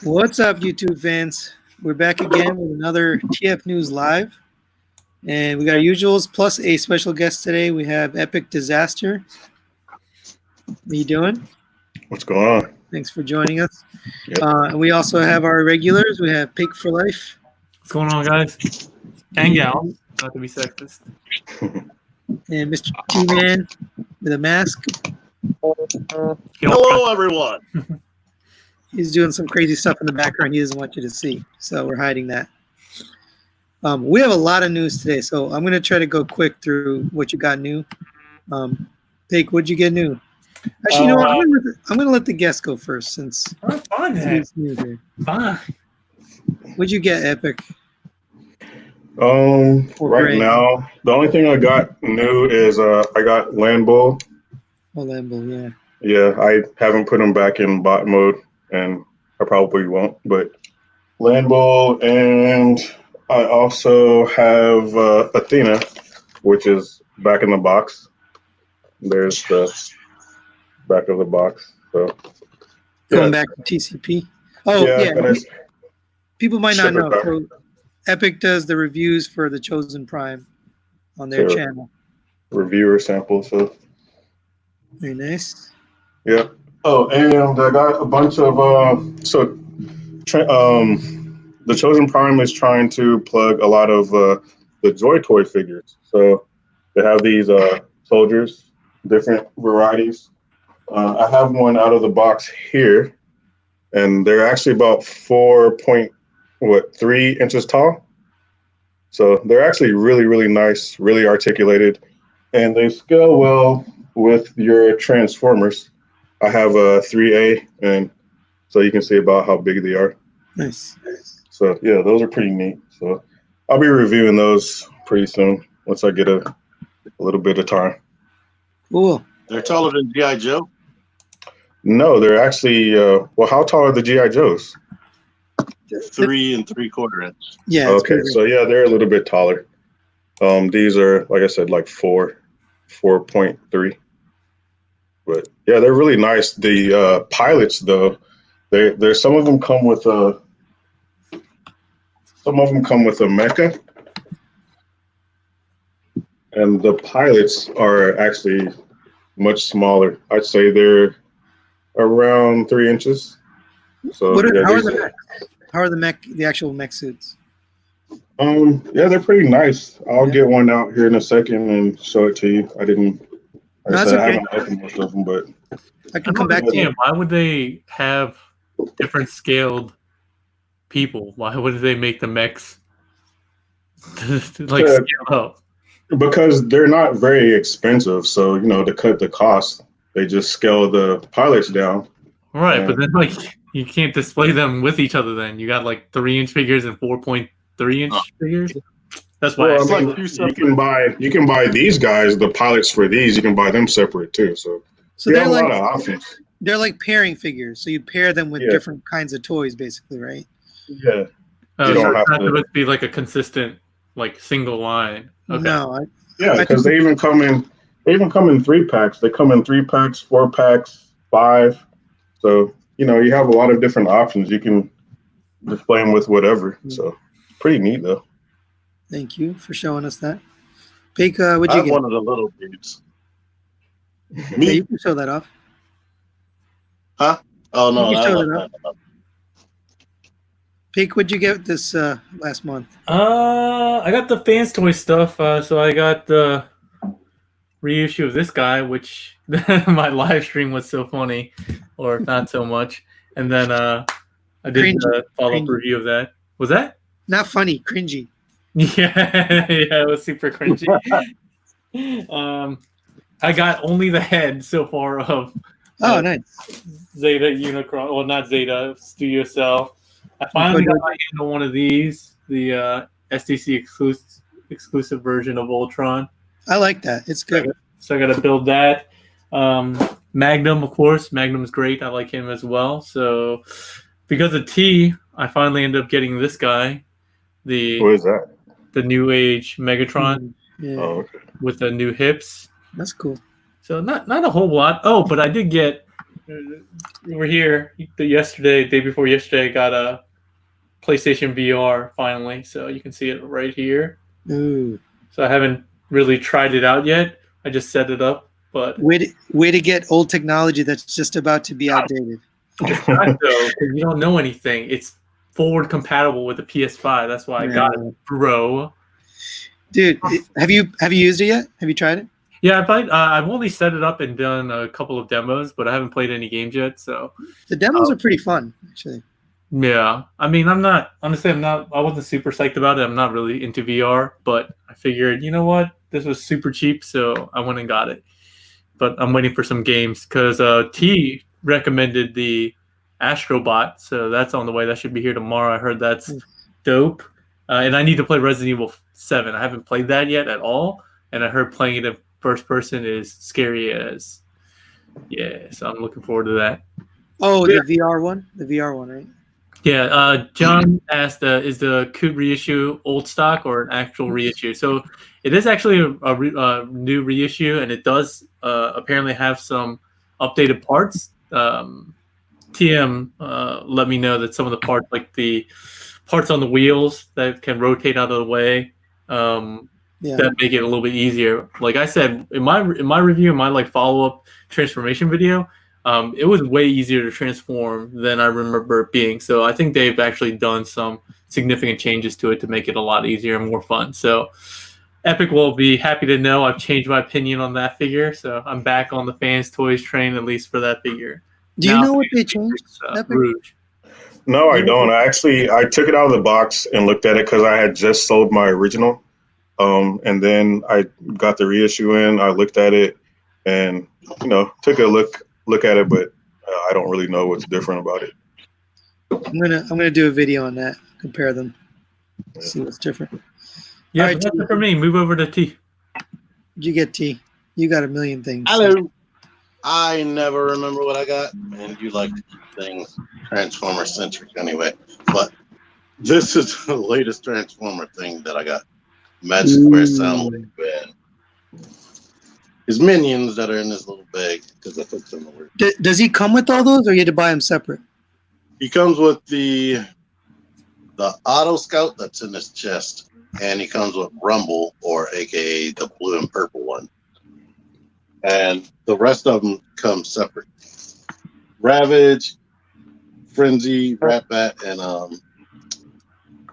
What's up, YouTube fans? We're back again with another TF News Live. And we got our usuals plus a special guest today. We have Epic Disaster. How you doing? What's going on? Thanks for joining us. Yep. And we also have our regulars. We have Paik4life. What's going on, guys? And gals, not to be sexist. And Mr. TMan with a mask. Hello, everyone. He's doing some crazy stuff in the background he doesn't want you to see. So we're hiding that. We have a lot of news today, so I'm going to try to go quick through what you got new. Paik, what'd you get new? Actually, you know what? I'm going to let the guest go first since Fine. he's new here. Fine. What'd you get, Epic? Right now, the only thing I got new is I got Land Bull. Oh, Lambo, yeah. Yeah, I haven't put him back in bot mode, and I probably won't. But Land Bull, and I also have Athena, which is back in the box. There's the back of the box. So Going back to TCP. Oh, yeah. People might not know. So Epic does the reviews for the Chosen Prime on their channel. Reviewer sample, so. Very nice. Yeah. Oh, and I got a bunch of the Chosen Prime is trying to plug a lot of the Joy Toy figures. So they have these soldiers, different varieties. I have one out of the box here, and they're actually about 4.3 inches tall. So they're actually really, really nice, really articulated, and they scale well with your Transformers. I have a 3A, and so you can see about how big they are. Nice. So yeah, those are pretty neat. So I'll be reviewing those pretty soon once I get a little bit of time. Cool. They're taller than G.I. Joe? No, they're actually, well, how tall are the G.I. Joes? 3 3/4 inch. Yeah. Okay, so yeah, they're a little bit taller. These are, like I said, like 4.3. But yeah, they're really nice. The pilots, though, there's some of them come with a mecha, and the pilots are actually much smaller. I'd say they're around 3 inches. So how are the actual mech suits? Yeah, they're pretty nice. I'll get one out here in a second and show it to you. I haven't opened most of them, but I can come back to you. Why would they have different scaled people? Why would they make the mechs scale up? Because they're not very expensive, so to cut the cost, they just scale the pilots down. Right, but then you can't display them with each other. Then you got 3-inch figures and 4.3-inch figures. That's why you can buy these guys, the pilots for these. You can buy them separate too. So they're a lot of options. They're like pairing figures, so you pair them with different kinds of toys, basically, right? Yeah. You don't have to be like a consistent single line. Okay. No. Because they even come in 3-packs. They come in 3-packs, 4-packs, 5. So you have a lot of different options. You can display them with whatever. So pretty neat though. Thank you for showing us that. Paik, what'd you get? One of the little dudes. Yeah, you can show that off. Huh? Oh no, you can show that off. Paik, what'd you get this last month? I got the Fans Toy stuff. So I got the reissue of this guy, which my live stream was so funny, or not so much. And then I did a follow-up review of that. Was that? Not funny, cringy. Yeah, it was super cringy. I got only the head so far of nice. Zeta Unicron. Well, not Zeta, Studio Cell. I finally got my hand on one of these, the STC exclusive version of Ultron. I like that. It's good. So I got to build that. Magnum, of course. Magnum's great. I like him as well. So because of T, I finally ended up getting this guy. What is that? The New Age Megatron with the new hips. That's cool. So not a whole lot. Oh, but I did get We're here. Yesterday, day before yesterday, I got a PlayStation VR finally, so you can see it right here. Ooh. So I haven't really tried it out yet. I just set it up, but Way to get old technology that's just about to be outdated. it's not though, because you don't know anything. It's forward compatible with the PS5. That's why I got it, bro. Dude, have you used it yet? Have you tried it? Yeah, I played. I've only set it up and done a couple of demos, but I haven't played any games yet. So The demos are pretty fun, actually. yeah, I mean, I'm not honestly. I wasn't super psyched about it. I'm not really into VR, but I figured, you know what, this was super cheap, so I went and got it. But I'm waiting for some games because T recommended the Astrobot, so that's on the way. That should be here tomorrow. I heard that's dope, and I need to play Resident Evil 7. I haven't played that yet at all, and I heard playing it in first person is scary as so I'm looking forward to that. Oh, the VR one, right? Yeah, John asked, is the Coot reissue old stock or an actual reissue? So it is actually a new reissue, and it does apparently have some updated parts. TM let me know that some of the parts, like the parts on the wheels that can rotate out of the way, that make it a little bit easier. Like I said in my review, in my like follow up transformation video. It was way easier to transform than I remember it being. So I think they've actually done some significant changes to it to make it a lot easier and more fun. So Epic will be happy to know I've changed my opinion on that figure. So I'm back on the fans toys train, at least for that figure. Do you know what they changed? Rouge. No, I don't. I took it out of the box and looked at it because I had just sold my original. And then I got the reissue in. I looked at it and, took a look at it, but I don't really know what's different about it. I'm gonna do a video on that, compare them, see what's different. Yeah, right, that's it for me. Move over to T. Did you get T? You got a million things. Hello. I never remember what I got, and you like to keep things Transformer centric anyway. But this is the latest Transformer thing that I got. Magic Square Soundwave and his minions that are in this little bag because I took them to work. Does he come with all those, or you had to buy them separate? He comes with the Auto Scout that's in his chest, and he comes with Rumble, or AKA the blue and purple one. And the rest of them come separate. Ravage, Frenzy, Ratbat, and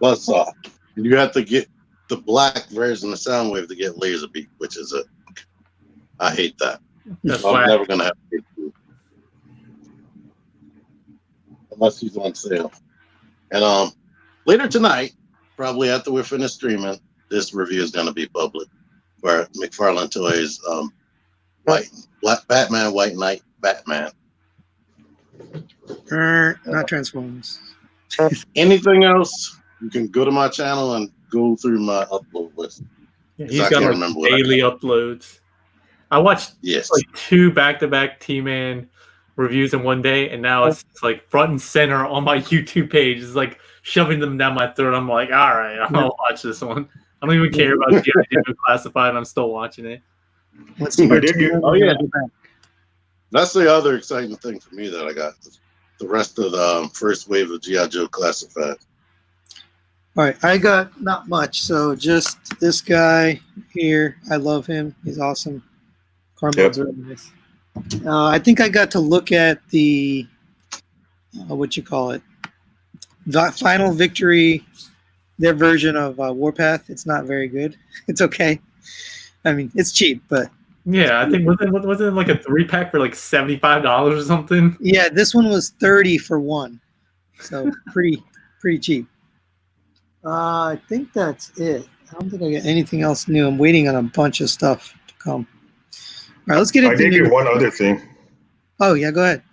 Buzzsaw. And you have to get the black version of Soundwave to get Laser Beak, which is I hate that. I'm never gonna have to get unless he's on sale. And later tonight, probably after we're finished streaming, this review is gonna be public for McFarlane Toys Batman White Knight Batman. Not Transformers. Anything else, you can go to my channel and go through my upload list. Yeah, he's got daily uploads. I watched like 2 back-to-back T-Man reviews in one day, and now it's like front and center on my YouTube page. It's like shoving them down my throat. I'm like, all right, I'll watch this one. I don't even care about G.I. Joe Classified. I'm still watching it. Oh yeah, that's the other exciting thing for me that I got. The rest of the first wave of G.I. Joe Classified. All right, I got not much, so just this guy here. I love him. He's awesome. Carmon's really nice. I think I got to look at the Final Victory, their version of Warpath. It's not very good. It's okay. I mean, it's cheap, but yeah, I think was it like a 3-pack for like $75 or something? Yeah, this one was $30 for one, so pretty cheap. I think that's it. I don't think I got anything else new. I'm waiting on a bunch of stuff to come. All right, let's get into. I did get one other thing. Oh yeah, go ahead.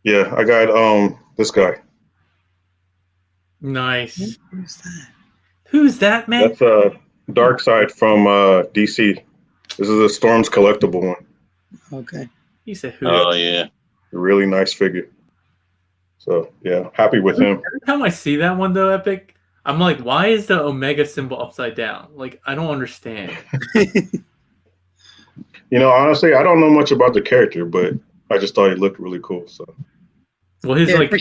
Yeah, I got this guy. Nice. Who's that? Who's that, man? That's Darkseid from DC. This is a Storm's collectible one. Okay. He said who? Oh yeah. A really nice figure. So yeah, happy with him. Every time I see that one though, Epic, I'm like, why is the Omega symbol upside down? Like, I don't understand. Honestly, I don't know much about the character, but I just thought it looked really cool. So Well, his Yeah, like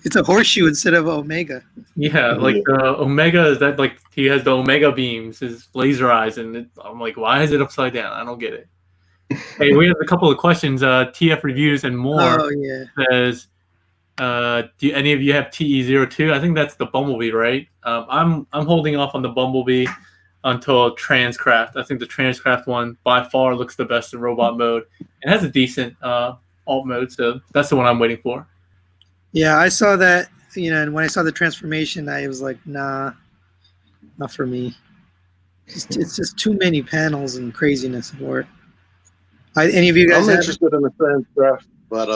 it's a horseshoe instead of Omega. yeah, like Yeah. the Omega is that like he has the Omega beams, his laser eyes, and I'm like, why is it upside down? I don't get it. Hey, we have a couple of questions. TF Reviews and more Oh yeah. says, do any of you have TE02? I think that's the Bumblebee, right? I'm holding off on the Bumblebee until Transcraft. I think the Transcraft one by far looks the best in robot mode. It has a decent alt mode, so that's the one I'm waiting for. Yeah, I saw that, and when I saw the transformation, I was like, nah, not for me. It's just too many panels and craziness for it. Any of you guys I'm have? interested in the Transcraft, but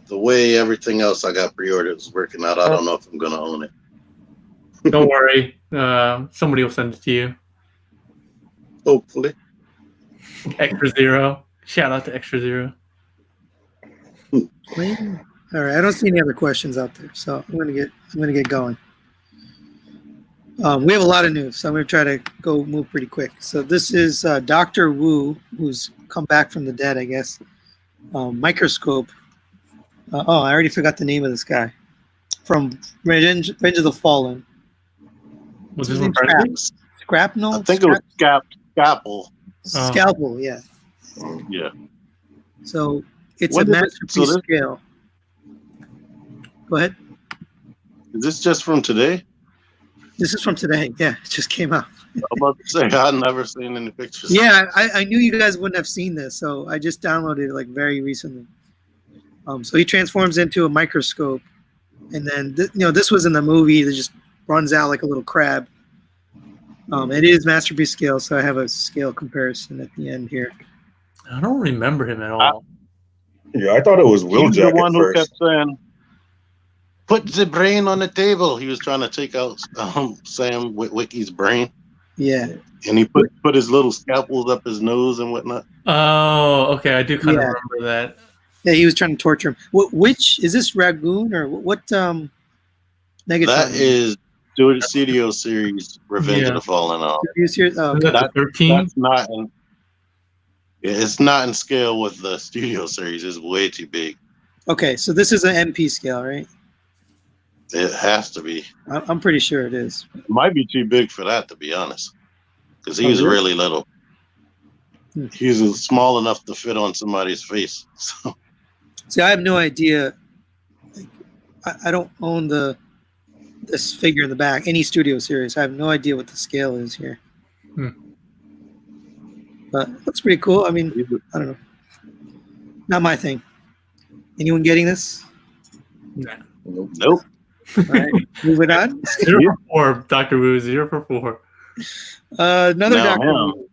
the way everything else I got pre-ordered is working out, I don't know if I'm gonna own it. Don't worry, somebody will send it to you. Hopefully. Extra Zero. Shout out to Extra Zero. All right, I don't see any other questions out there, so I'm gonna get going. We have a lot of news, so I'm gonna try to move pretty quick. So this is Dr. Wu, who's come back from the dead, I guess. Microscope. I already forgot the name of this guy from Revenge of the Fallen. Was His this one name's Scrapnel? I think it was Scalpel. Scalpel, yeah. Yeah. So it's When a did masterpiece scale. Go ahead. Is this just from today? This is from today. Yeah, it just came out. I'm about to say I've never seen any pictures. Yeah, I knew you guys wouldn't have seen this, so I just downloaded it like very recently. So he transforms into a microscope, and then this was in the movie. That just runs out like a little crab. It is masterpiece scale, so I have a scale comparison at the end here. I don't remember him at all. Yeah, I thought it was He Will was the Jack one at who first. kept saying, "Put the brain on the table." He was trying to take out Sam Witwicky's brain, Yeah. and he put his little scalpels up his nose and whatnot. Oh, okay. I do kind of remember that. Yeah, he was trying to torture him. Which is this Ragoon or what? Megatron. That is Studio Series Revenge of the Fallen. Oh, okay. That's 13. That's not in. It's not in scale with the Studio Series. It's way too big. Okay, so this is an MP scale, right? It has to be. I'm pretty sure it is. It might be too big for that, to be honest, because he's really little. He's small enough to fit on somebody's face. So. See, I have no idea. Like, I don't own this figure in the back, any Studio Series. I have no idea what the scale is here. But it looks pretty cool. I mean, I don't know. Not my thing. Anyone getting this? Nah. Nope. All right, moving on. 0 for 4, Dr. Wu. 0 for 4. Another Now, Dr. Wu.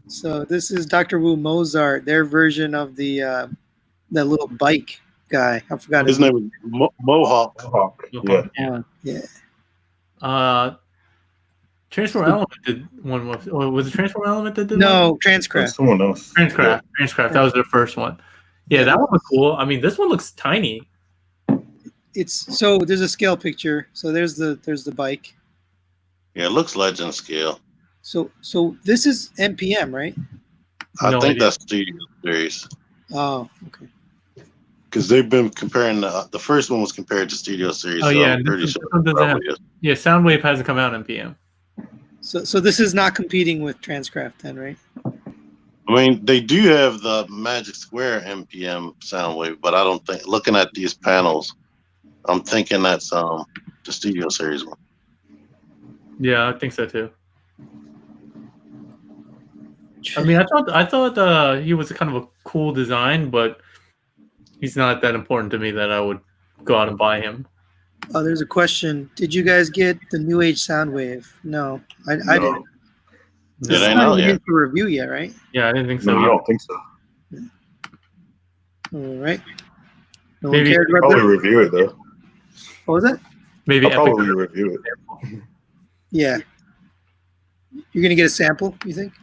So this is Dr. Wu Mozart, their version of that little bike guy. I forgot his name. Was Mohawk. Yeah. Transform Element did one. Was it Transform Element that did No, Transcraft. Someone else. Transcraft. That was their first one. Yeah, that one was cool. I mean, this one looks tiny. So there's a scale picture. So there's the bike. Yeah, it looks legend scale. So this is NPM, right? I think that's Studio Series. Oh, okay. Because they've been comparing the first one was compared to Studio Series. Oh, so yeah. I'm pretty sure Soundwave hasn't come out in NPM. So this is not competing with Transcraft then, right? I mean, they do have the Magic Square NPM Soundwave, but I don't think, looking at these panels, I'm thinking that's the Studio Series one. Yeah, I think so too. I mean, I thought he was kind of a cool design, but he's not that important to me that I would go out and buy him. Oh, there's a question. Did you guys get the New Age Soundwave? No, I didn't. Did I know yet? For review yet, right? Yeah, I didn't think so. No, I don't think so. All right. No Maybe one cared about Probably that? review it though. What was that? Maybe I'll probably review it. Yeah. You're gonna get a sample, you think?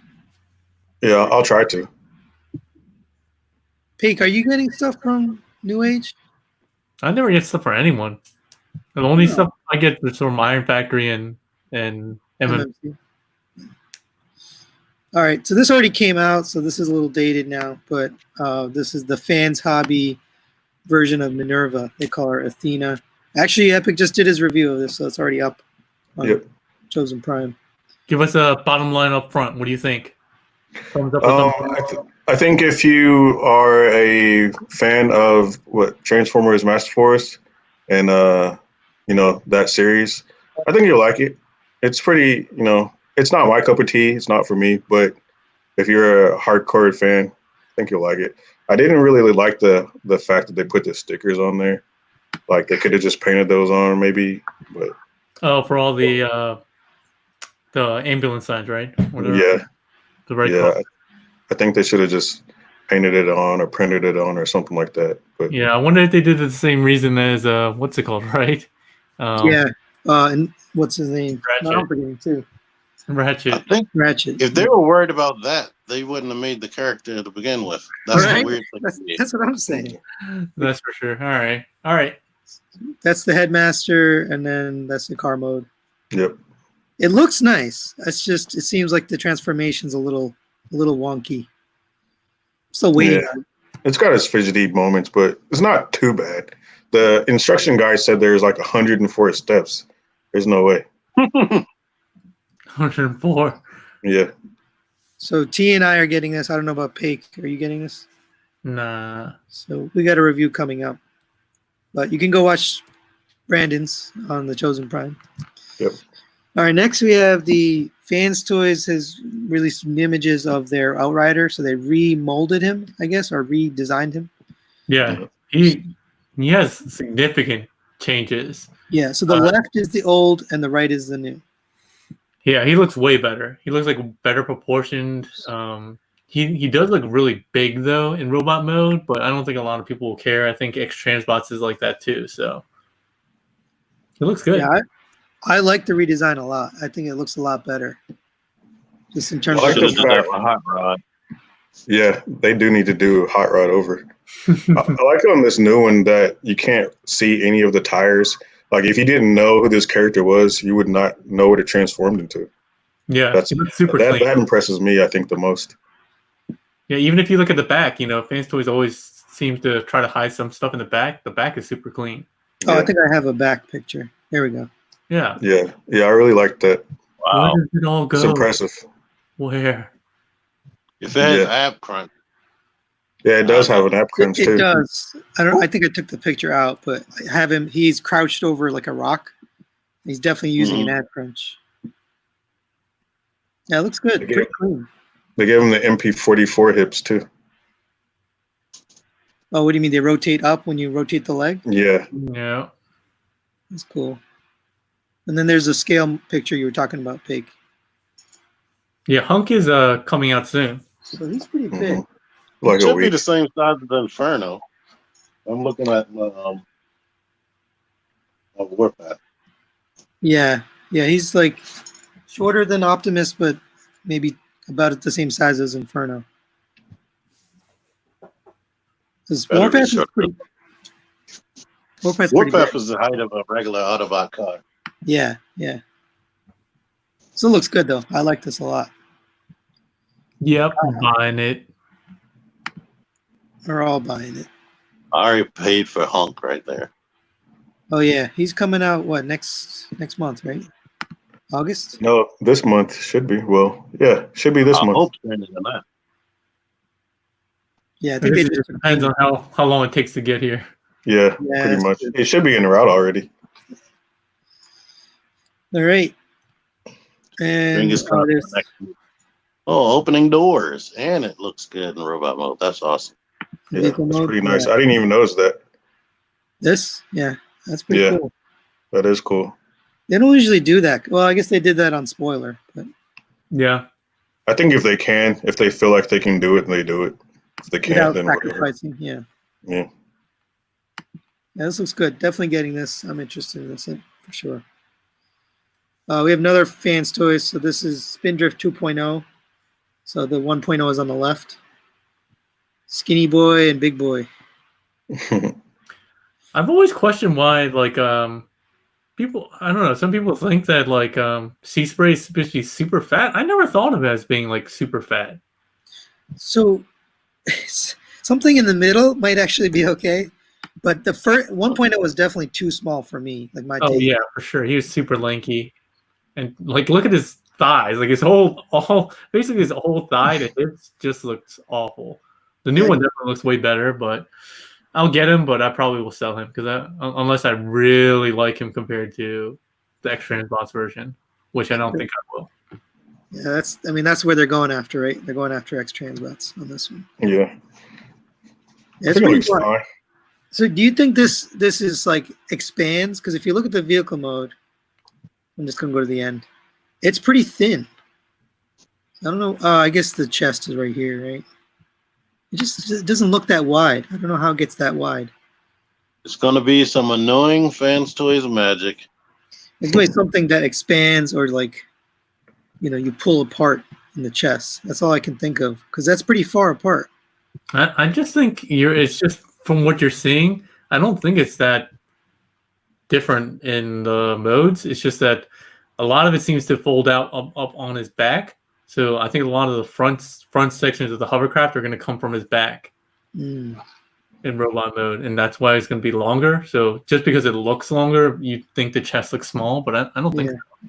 Yeah, I'll try to. Paik, are you getting stuff from New Age? I never get stuff for anyone. The only stuff I get is from Iron Factory and MMC. All right, so this already came out, so this is a little dated now, but this is the Fans Hobby version of Minerva. They call her Athena. Actually, Epic just did his review of this, so it's already up on Chosen Prime. Give us a bottom line up front. What do you think? Thumbs up or thumbs down? I think if you are a fan of what Transformers Master Force and that series, I think you'll like it. It's pretty, it's not my cup of tea. It's not for me, but if you're a hardcore fan, I think you'll like it. I didn't really like the fact that they put the stickers on there. Like they could have just painted those on, maybe. But for all the ambulance signs, right? Yeah, the right yeah. color. I think they should have just painted it on or printed it on or something like that. But yeah, I wonder if they did it the same reason as what's it called, right? And what's his name? Ratchet. No, I'm forgetting too. Ratchet. I think Ratchet. if they were worried about that, they wouldn't have made the character to begin with. That's Right? the weird thing. That's what I'm saying. That's for sure. All right. That's the headmaster, and then that's the car mode. Yep. It looks nice. It's just it seems like the transformation's a little wonky. Still waiting. Yeah. It's got its fidgety moments, but it's not too bad. The instruction guide said there's like 104 steps. There's no way. 104. Yeah. So T and I are getting this. I don't know about Paik. Are you getting this? Nah. So we got a review coming up. But you can go watch Brandon's on the Chosen Prime. Yep. All right, next we have the Fans Toys has released some images of their Outrider. So they remolded him, I guess, or redesigned him. Yeah. He has significant changes. Yeah, so the left is the old and the right is the new. Yeah, he looks way better. He looks like better proportioned. He does look really big though in robot mode, but I don't think a lot of people will care. I think X Transbots is like that too. So it looks good. Yeah, I like the redesign a lot. I think it looks a lot better. Just in terms I like of the fact, Hot Rod. yeah, they do need to do Hot Rod over. I like on this new one that you can't see any of the tires. Like if you didn't know who this character was, you would not know what it transformed into. Yeah, That's super clean. That impresses me, I think, the most. Yeah, even if you look at the back, Fans Toys always seems to try to hide some stuff in the back. The back is super clean. Oh, I think I have a back picture. There we go. Yeah. Yeah, I really like that. Wow. Where does it all go? It's impressive. Where? If it has ab crunch. Yeah, it does have an app crunch It too. does. I think I took the picture out, but I have him. He's crouched over like a rock. He's definitely using an ad crunch. Yeah, it looks good. Pretty clean. They gave him the MP44 hips too. Oh, what do you mean? They rotate up when you rotate the leg? Yeah. Yeah. That's cool. And then there's a scale picture you were talking about, Paik. Yeah, Hunk is coming out soon. So he's pretty big. Mhm. Like It a should be week. the same size as the Inferno. I'm looking at Warpath. Yeah, he's like shorter than Optimus, but maybe about at the same size as Inferno. Because Warpath is pretty. Warpath is the height of a regular Autobot car. Yeah. So it looks good though. I like this a lot. Yep, buying it. We're all buying it. I already paid for Hunk right there. Oh yeah, he's coming out next month, right? August? No, this month should be. Well, yeah, should be this I month. hope sooner than that. Yeah, I think they It just depends on how long it takes to get here. Yeah, Yeah, pretty that's much. good. It should be in the route already. All right. And Fingers crossed for next week. Oh, opening doors, and it looks good in robot mode. That's awesome. Yeah, vehicle that's mode, pretty nice. yeah. I didn't even notice that. This, yeah, that's pretty Yeah. cool. That is cool. They don't usually do that. Well, I guess they did that on spoiler, but Yeah. I think if they feel like they can do it, they do it. If they can't, without then whatever. sacrificing, yeah. Yeah. Yeah, this looks good. Definitely getting this. I'm interested in this for sure. We have another Fans Toys. So this is Spindrift 2.0. So the 1.0 is on the left. Skinny Boy and Big Boy. I've always questioned why, people, I don't know. Some people think that like sea spray is supposed to be super fat. I never thought of it as being like super fat. So something in the middle might actually be okay. But the first one point it was definitely too small for me, like my Oh taste. yeah, for sure. He was super lanky, and like look at his thighs. Like his whole basically his whole thigh to hips just looks awful. The new Yeah. one definitely looks way better, but I'll get him. But I probably will sell him because unless I really like him compared to the X Transbots version, which I don't think I will. Yeah, that's where they're going after, right? They're going after X Transbots on this one. Yeah. Yeah, I it's think it pretty looks fun. fine. So do you think this is like expands? Because if you look at the vehicle mode, I'm just gonna go to the end. It's pretty thin. I don't know. I guess the chest is right here, right? It doesn't look that wide. I don't know how it gets that wide. It's gonna be some annoying fans toys magic. It's like something that expands or like, you pull apart in the chest. That's all I can think of because that's pretty far apart. I just think it's just from what you're seeing. I don't think it's that different in the modes. It's just that a lot of it seems to fold out up on his back. So I think a lot of the front sections of the hovercraft are going to come from his back Mm. in robot mode, and that's why it's going to be longer. So just because it looks longer, you think the chest looks small, but I don't think. Yeah.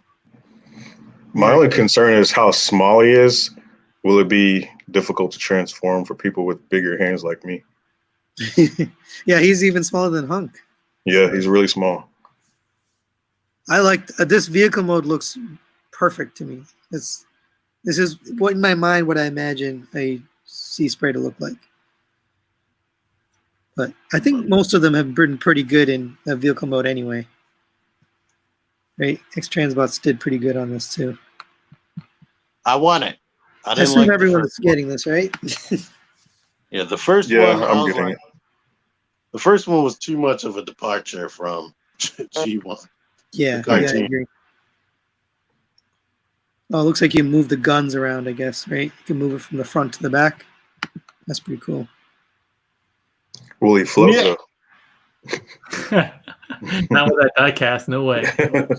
My only concern is how small he is. Will it be difficult to transform for people with bigger hands like me? Yeah, he's even smaller than Hunk. Yeah, he's really small. I like this vehicle mode looks perfect to me. This is what in my mind what I imagine a sea spray to look like. But I think most of them have been pretty good in vehicle mode anyway. Right? X Transbots did pretty good on this too. I want it. I I didn't assume like the everyone's first one. getting this, right? Yeah, the first Yeah, one. I'm getting it. The first one was too much of a departure from G1. Yeah, The I cartoon. agree. Oh, it looks like you move the guns around, I guess, right? You can move it from the front to the back. That's pretty cool. Will he float Yeah. Not with that die cast, no way.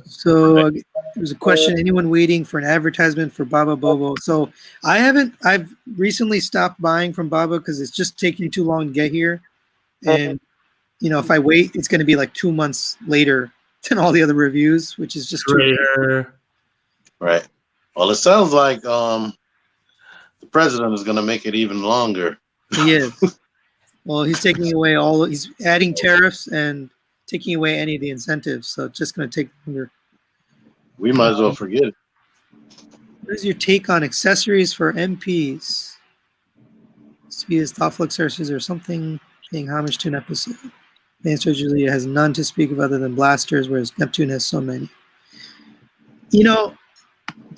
So there's a question: anyone waiting for an advertisement for Baba Bobo? So I haven't. I've recently stopped buying from Baba because it's just taking too long to get here, and if I wait, it's going to be like 2 months later than all the other reviews, which is just too. Traitor. Right. Well, it sounds like the president is going to make it even longer. He is. Well, he's taking away he's adding tariffs and taking away any of the incentives, so it's just going to take longer. We might as well forget it. What is your take on accessories for MPs? Speed is thoughtful accessories or something paying homage to an episode. The answer usually has none to speak of other than blasters, whereas Neptune has so many. So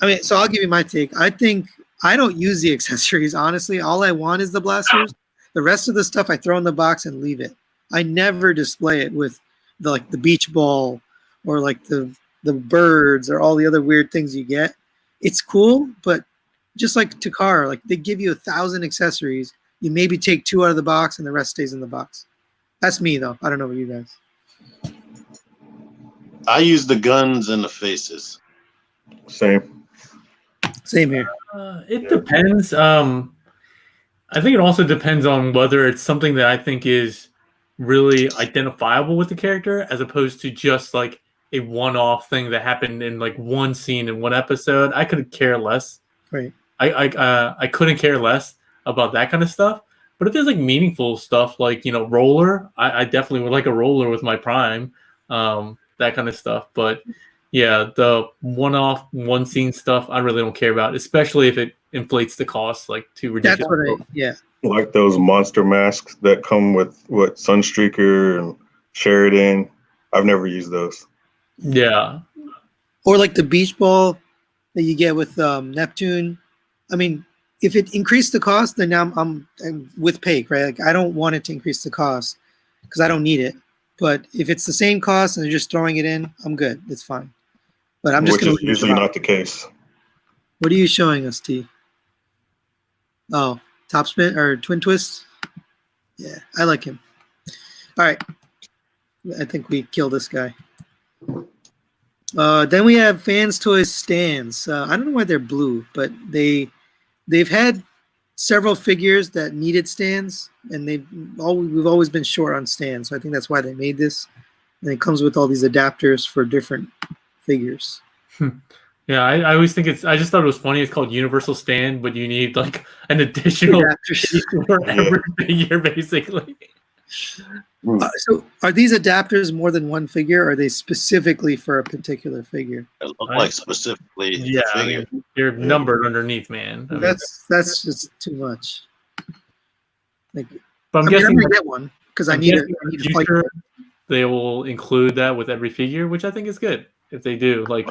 I'll give you my take. I think I don't use the accessories, honestly. All I want is the blasters. The rest of the stuff I throw in the box and leave it. I never display it with the beach ball or like the birds or all the other weird things you get. It's cool, but just like Takara, like they give you 1,000 accessories. You maybe take 2 out of the box and the rest stays in the box. That's me though. I don't know about you guys. I use the guns and the faces. Same. Same here. It depends. I think it also depends on whether it's something that I think is really identifiable with the character, as opposed to just like a one-off thing that happened in like one scene in one episode. I could care less. Right. I couldn't care less about that kind of stuff. But if there's like meaningful stuff, like roller, I definitely would like a roller with my Prime, that kind of stuff. But yeah, the one-off, one-scene stuff, I really don't care about, especially if it inflates the cost like too ridiculous. That's Like those monster masks that come with Sunstreaker and Sheridan. I've never used those. Yeah. Or like the beach ball that you get with Neptune. I mean, if it increased the cost, then I'm with Paik, right? Like I don't want it to increase the cost because I don't need it. But if it's the same cost and they're just throwing it in, I'm good. It's fine. But I'm just Which going is usually not the case. What are you showing us, T? Oh, top spin or twin twist? Yeah, I like him. All right. I think we kill this guy. Then we have Fans Toys stands. I don't know why they're blue, but they've had several figures that needed stands, and we've always been short on stands. So I think that's why they made this. And it comes with all these adapters for different figures. Yeah, I always think I just thought it was funny. It's called Universal Stand, but you need like an additional piece for every figure, basically. So are these adapters more than one figure, or are they specifically for a particular figure? It looked like specifically Yeah, the figure. I mean, you're numbered underneath, man. I mean, That's just too much. Like, but I'm I'm guessing gonna get one because I need a fight. They will include that with every figure, which I think is good if they do. Like,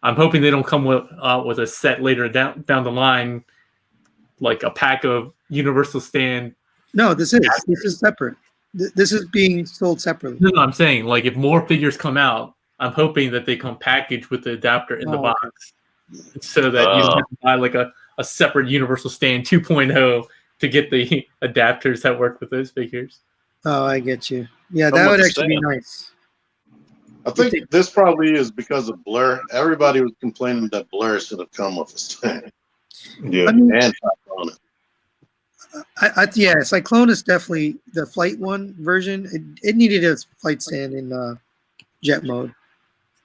I'm hoping they don't come with a set later down the line, like a pack of Universal Stand. No, this is separate. This is being sold separately. No, I'm saying like if more figures come out, I'm hoping that they come packaged with the adapter in the box, so that you don't have to buy like a separate Universal Stand 2.0 to get the adapters that work with those figures. Oh, I get you. Yeah, that would actually be nice. I think this probably is because of Blur. Everybody was complaining that Blur should have come with a stand. Yeah. I mean, and Cyclonus. Yeah, Cyclonus definitely, the flight one version, it needed a flight stand in jet mode.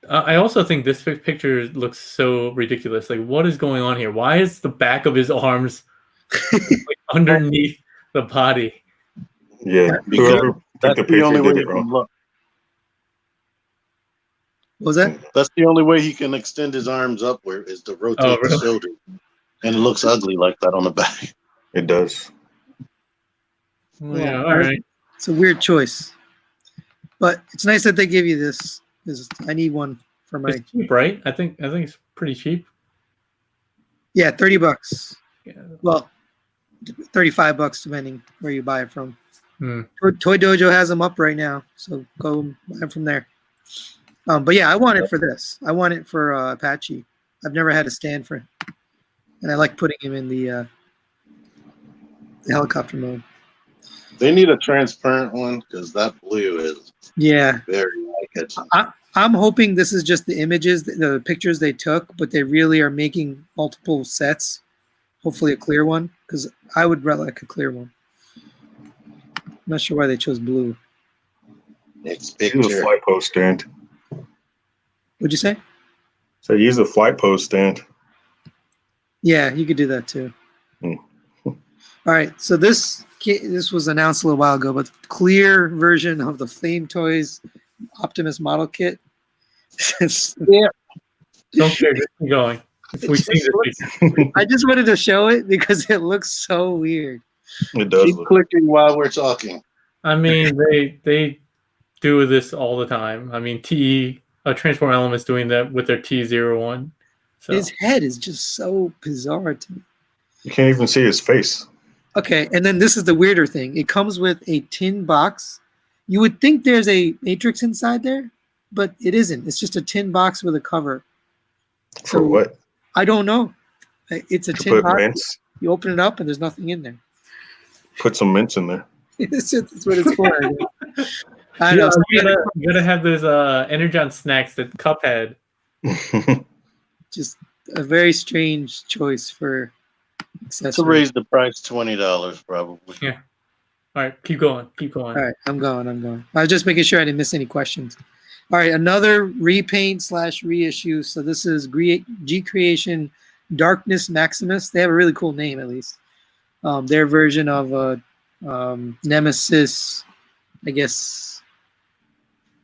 I also think this picture looks so ridiculous. Like, what is going on here? Why is the back of his arms like underneath the body? Yeah, because that's the only way he can look. What was that? That's the only way he can extend his arms upward is to rotate the shoulder, and it looks ugly like that on the back. It does. Well, yeah, all right. It's a weird choice, but it's nice that they give you this because I need one for my. It's cheap, right? I think it's pretty cheap. Yeah, $30. Yeah. Well, $35 depending where you buy it from. Hmm. Toy Dojo has them up right now, so go buy them from there. But yeah, I want it for this. I want it for Apache. I've never had a stand for him, and I like putting him in the helicopter mode. They need a transparent one because that blue is very eye-catching. I'm hoping this is just the images, the pictures they took, but they really are making multiple sets. Hopefully a clear one, because I would rather like a clear one. I'm not sure why they chose blue. Next Use picture. a flight post stand. What'd you say? So use a flight post stand. Yeah, you could do that too. All right, so this was announced a little while ago, but the clear version of the Flame Toys Optimus model kit. Yeah. Don't care. Just keep going. We've seen this. I just wanted to show it because it looks so weird. It does. Keep clicking while we're talking. I mean, they do this all the time. I mean, Transform Elements doing that with their T01. So. His head is just so bizarre to me. You can't even see his face. Okay, and then this is the weirder thing. It comes with a tin box. You would think there's a matrix inside there, but it isn't. It's just a tin box with a cover. For what? I don't know. It's a tin put box. Mints. You open it up and there's nothing in there. Put some mints in there. That's what it's for. I know. know. You gotta have those Energon snacks that Cuphead. Just a very strange choice for accessories. To raise the price $20 probably. Yeah. All right, keep going. All right, I'm going. I was just making sure I didn't miss any questions. All right, another repaint / reissue. So this is G Creation Darkness Maximus. They have a really cool name, at least. Their version of Nemesis, I guess,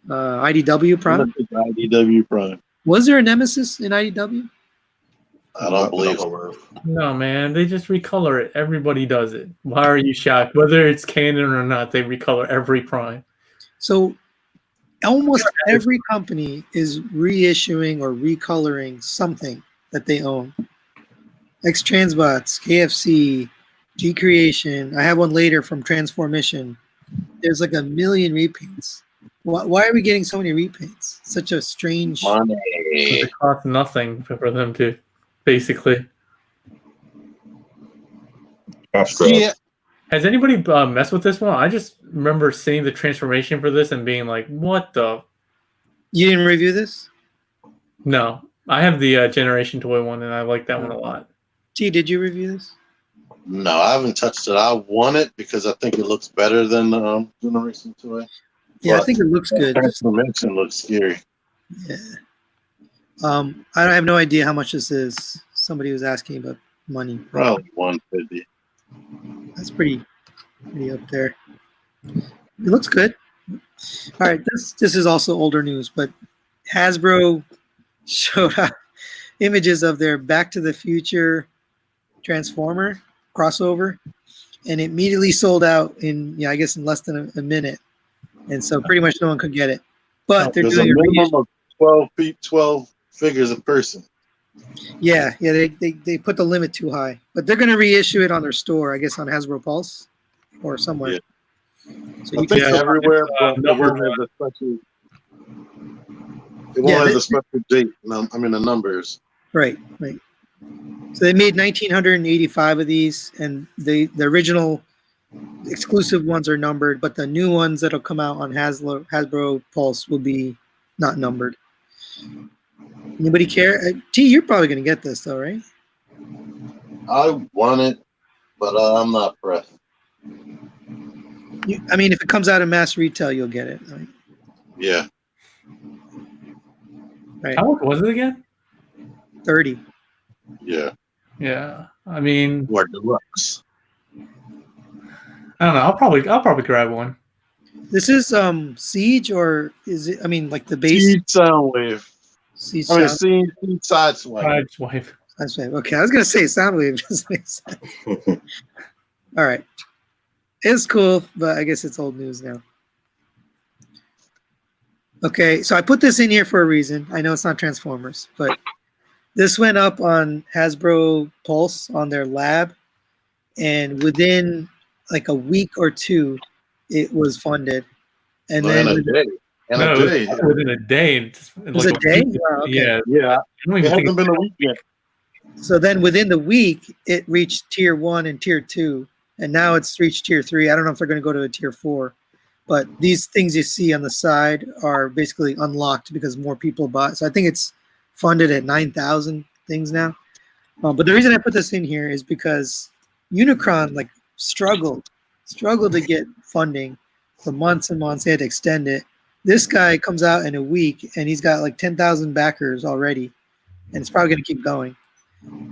IDW Prime. IDW Prime. Was there a Nemesis in IDW? I don't believe so. No, man. They just recolor it. Everybody does it. Why are you shocked? Whether it's canon or not, they recolor every Prime. So almost every company is reissuing or recoloring something that they own. X-Transbots, KFC, G Creation. I have one later from Transformation. There's like a million repaints. Why are we getting so many repaints? Such a strange. Money. It costs nothing for them to, basically. Yeah. Has anybody messed with this one? I just remember seeing the transformation for this and being like, "What the?" You didn't review this? No, I have the Generation Toy one, and I like that one a lot. T, did you review this? No, I haven't touched it. I want it because I think it looks better than Generation 2. Yeah, I think it looks good. Transformation looks scary. Yeah. I have no idea how much this is. Somebody was asking about money. Probably 150. That's pretty up there. It looks good. All right, this is also older news, but Hasbro showed up images of their Back to the Future Transformer crossover, and it immediately sold out in, I guess in less than a minute, and so pretty much no one could get it. But they're There's doing a minimum of 12 feet, 12 figures a person. Yeah, they put the limit too high, but they're going to reissue it on their store, I guess on Hasbro Pulse or somewhere. Yeah. So I you think can everywhere, but it won't have the special. It won't have the special date. I mean the numbers. Right. So they made 1,985 of these, and the original exclusive ones are numbered, but the new ones that'll come out on Hasbro Pulse will be not numbered. Anybody care? T, you're probably going to get this though, right? I want it, but I'm not pressed. I mean, if it comes out in mass retail, you'll get it. Right? Yeah. Right. How much was it again? 30. Yeah. Yeah, I mean, Or deluxe. I don't know. I'll probably grab one. This is Siege, or is it? I mean, like the base. Seed Soundwave. Siege. I mean, Sound. Seed Sideswipe. Sideswipe. Okay, I was gonna say Soundwave just makes sense. All right, it's cool, but I guess it's old news now. Okay, so I put this in here for a reason. I know it's not Transformers, but this went up on Hasbro Pulse on their lab, and within like a week or two, it was funded. And then a day. Within a day. It was like a day? Oh, okay. Yeah. It hasn't been a week yet. So then within the week, it reached tier 1 and tier 2, and now it's reached tier 3. I don't know if they're going to go to a tier 4, but these things you see on the side are basically unlocked because more people bought. So I think it's funded at 9,000 things now. But the reason I put this in here is because Unicron struggled to get funding for months and months. They had to extend it. This guy comes out in a week, and he's got like 10,000 backers already, and it's probably going to keep going.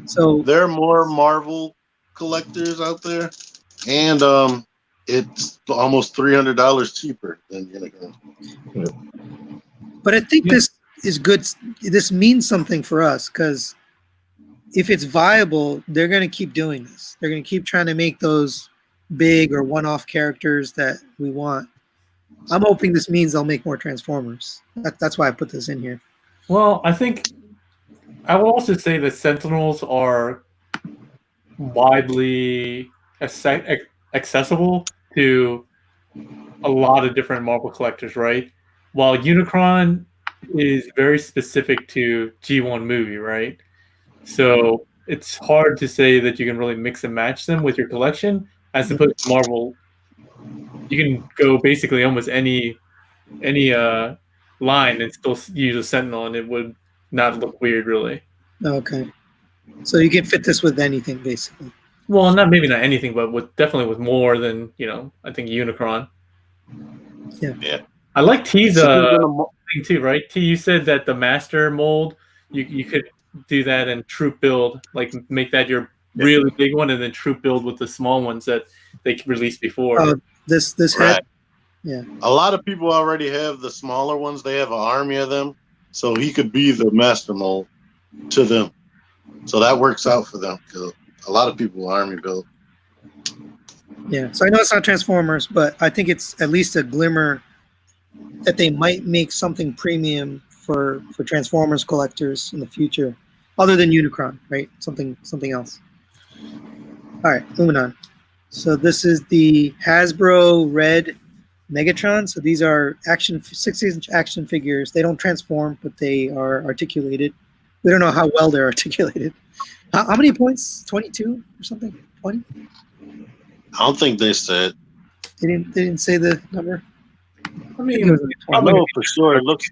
So there are more Marvel collectors out there, and it's almost $300 cheaper than Unicron. But I think this is good. This means something for us because if it's viable, they're going to keep doing this. They're going to keep trying to make those big or one-off characters that we want. I'm hoping this means they'll make more Transformers. That's why I put this in here. Well, I think I will also say that Sentinels are widely accessible to a lot of different Marvel collectors, right? While Unicron is very specific to G1 movie, right? So it's hard to say that you can really mix and match them with your collection. As opposed to Marvel, you can go basically almost any line and still use a Sentinel, and it would not look weird, really. Okay, so you can fit this with anything, basically. Well, maybe not anything, but definitely with more than I think Unicron. Yeah. I like T's thing too, right? T, you said that the master mold, you could do that in troop build, like make that your really big one, and then troop build with the small ones that they released before. This right. head, yeah. A lot of people already have the smaller ones. They have an army of them, so he could be the master mold to them. So that works out for them because a lot of people army build. Yeah. So I know it's not Transformers, but I think it's at least a glimmer that they might make something premium for Transformers collectors in the future, other than Unicron, right? Something else. All right, moving on. So this is the Hasbro Red Megatron. So these are 6-inch action figures. They don't transform, but they are articulated. We don't know how well they're articulated. How many points? 22 or something? 20? I don't think they said. They didn't say the number. I mean, I know for sure it looks.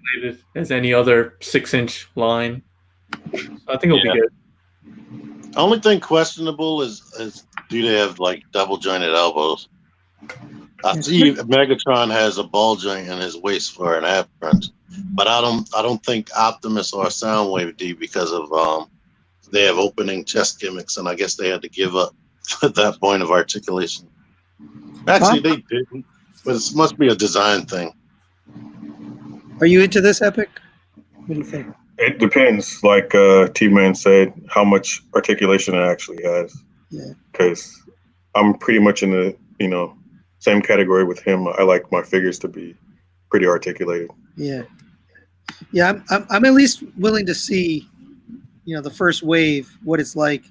as any other 6-inch line. I think it'll be good. Only thing questionable is do they have like double jointed elbows? I see Megatron has a ball joint in his waist for an ab crunch, but I don't think Optimus or Soundwave do because of they have opening chest gimmicks, and I guess they had to give up at that point of articulation. Actually, they didn't, but it must be a design thing. Are you into this, Epic? What do you think? It depends, like T-Man said, how much articulation it actually has. Yeah. Because I'm pretty much in the, same category with him. I like my figures to be pretty articulated. Yeah. Yeah, I'm at least willing to see, the first wave, what it's like.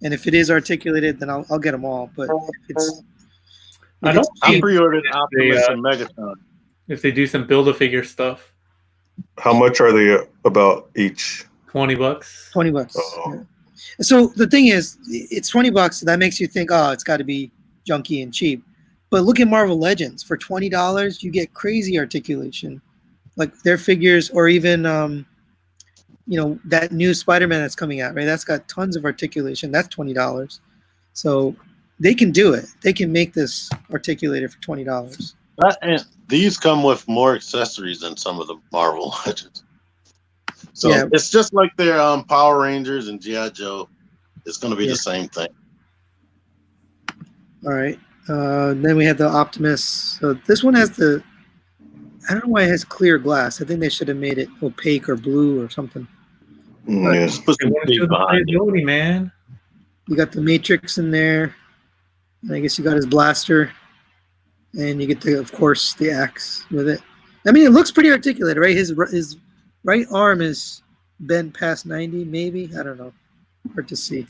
And if it is articulated, then I'll get them all. But I pre-ordered Optimus and Megatron. If they do some Build-A-Figure stuff. How much are they about each? $20. $20. Oh. Yeah. So the thing is, it's $20. So that makes you think, oh, it's got to be junky and cheap. But look at Marvel Legends. For $20, you get crazy articulation, like their figures, or even that new Spider-Man that's coming out. Right, that's got tons of articulation. That's $20. So they can do it. They can make this articulated for $20. And these come with more accessories than some of the Marvel Legends. So it's just like their Power Rangers and G.I. Joe. It's going to be the same thing. All right. Then we have the Optimus. So this one has I don't know why it has clear glass. I think they should have made it opaque or blue or something. Yeah. Playability, man. You got the Matrix in there. And I guess you got his blaster. And you get of course, the axe with it. I mean, it looks pretty articulated, right? His right arm is bent past 90, maybe. I don't know. Hard to see.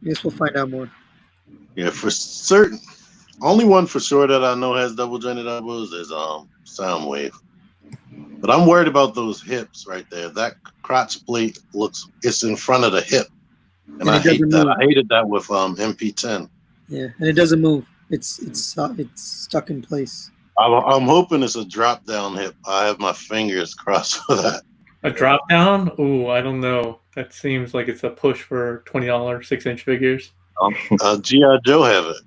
I guess we'll find out more. Yeah, for certain. Only one for sure that I know has double jointed elbows is Soundwave. But I'm worried about those hips right there. That crotch plate it's in front of the hip. And I hate that. I hated that with MP10. Yeah, and it doesn't move. It's stuck in place. I'm hoping it's a drop down hip. I have my fingers crossed for that. A drop down? Ooh, I don't know. That seems like it's a push for $20 6-inch figures. G.I. Joe have it.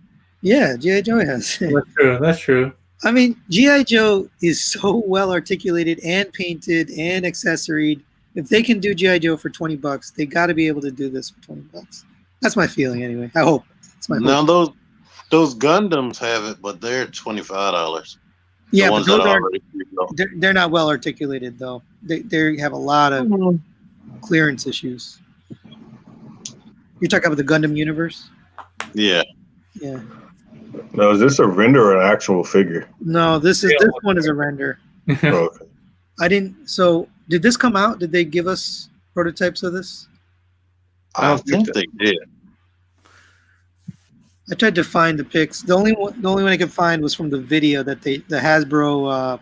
Yeah, G.I. Joe has it. That's true. That's true. I mean, G.I. Joe is so well articulated and painted and accessoried. If they can do G.I. Joe for $20, they got to be able to do this for $20. That's my feeling, anyway. I hope. That's my hope. Now those Gundams have it, but they're $25. Yeah, but they're not well articulated though. They have a lot of clearance issues. You're talking about the Gundam universe? Yeah. Yeah. Now, is this a render or an actual figure? No, this one is a render. Okay. So did this come out? Did they give us prototypes of this? I think they did. I tried to find the pics. The only one I could find was from the video that the Hasbro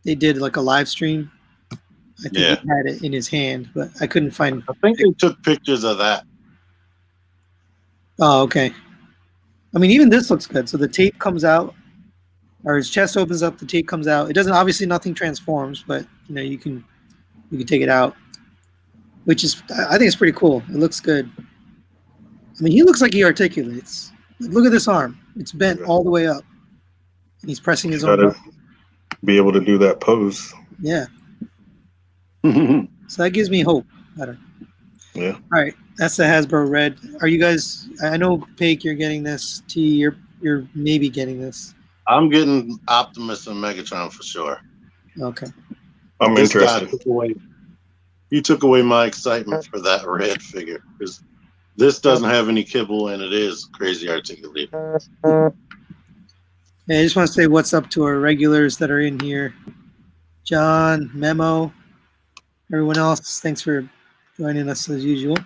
they did like a live stream. I think he had it in his hand, but I couldn't find. I think they took pictures of that. Oh, okay. I mean, even this looks good. So the tape comes out, or his chest opens up, the tape comes out. It doesn't, obviously nothing transforms, but you can take it out, which is, I think it's pretty cool. It looks good. I mean, he looks like he articulates. Look at this arm. It's bent all the way up. And he's pressing his own button. Be able to do that pose. Yeah. So that gives me hope. I don't know. Yeah. All right. That's the Hasbro Red. Are you guys, I know, Paik, you're getting this. T, you're maybe getting this. I'm getting Optimus and Megatron for sure. Okay. I'm interested. He took away my excitement for that red figure because this doesn't have any kibble and it is crazy articulated. Yeah, I just want to say what's up to our regulars that are in here. John, Memo, everyone else, thanks for joining us as usual.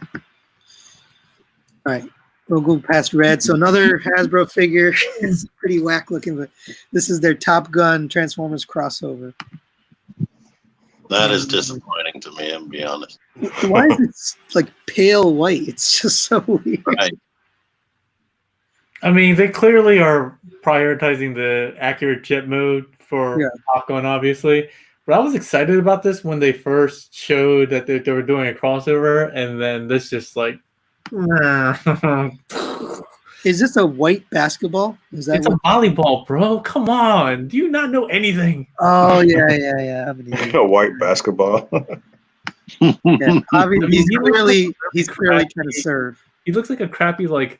All right, we'll go past Red. So another Hasbro figure. It's pretty whack looking, but this is their Top Gun Transformers crossover. That is disappointing to me, I'll be honest. Why is it like pale white? It's just so weird. Right. I mean, they clearly are prioritizing the accurate jet mode for Yeah. Top Gun, obviously. But I was excited about this when they first showed that they were doing a crossover, and then this just like, Is this a white basketball? Is that it's a what? volleyball, bro. Come on, do you not know anything? Oh yeah. I'm an idiot. A white basketball. Yeah, obviously, He looks like he's clearly trying to serve. He looks like a crappy like.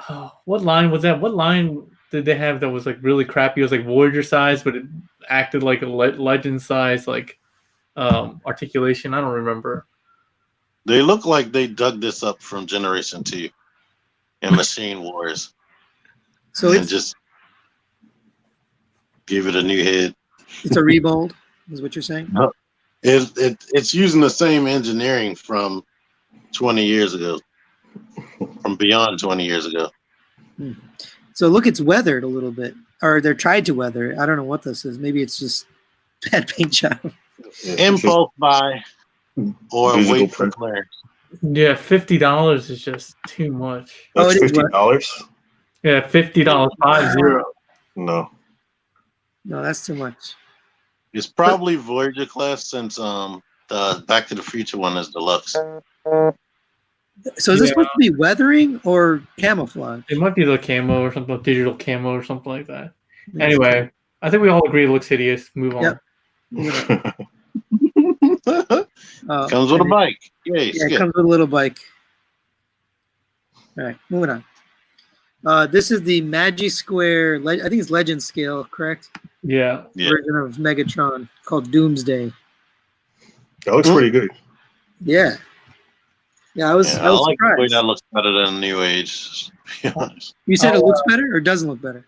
Oh, what line was that? What line did they have that was like really crappy? It was like Voyager size, but it acted like a Legend size, like articulation. I don't remember. They look like they dug this up from Generation 2 and Machine Wars So and just give it a new head. it's a remold, is what you're saying? No. It's using the same engineering from 20 years ago, from beyond 20 years ago. So look, it's weathered a little bit, or they're tried to weather it. I don't know what this is. Maybe it's just bad paint job. Impulse buy or Digital wait for print. clearance. Yeah, $50 is just too much. Oh, That's it is what? $50. Yeah, $50, 50. No. No, that's too much. It's probably Voyager class since the Back to the Future one is deluxe. So is this supposed to be weathering or camouflage? It might be the camo or something, digital camo or something like that. Anyway, I think we all agree it looks hideous. Move on. Yep. Comes with a bike. Yay, Yeah, it comes with a little bike. All right, moving on. This is the Magi Square, I think it's Legend scale, correct? Yeah. Version of Megatron called Doomsday. That looks pretty good. Yeah. Yeah, I was I like the way surprised. that looks better than New Age, to be honest. You said it looks better or doesn't look better?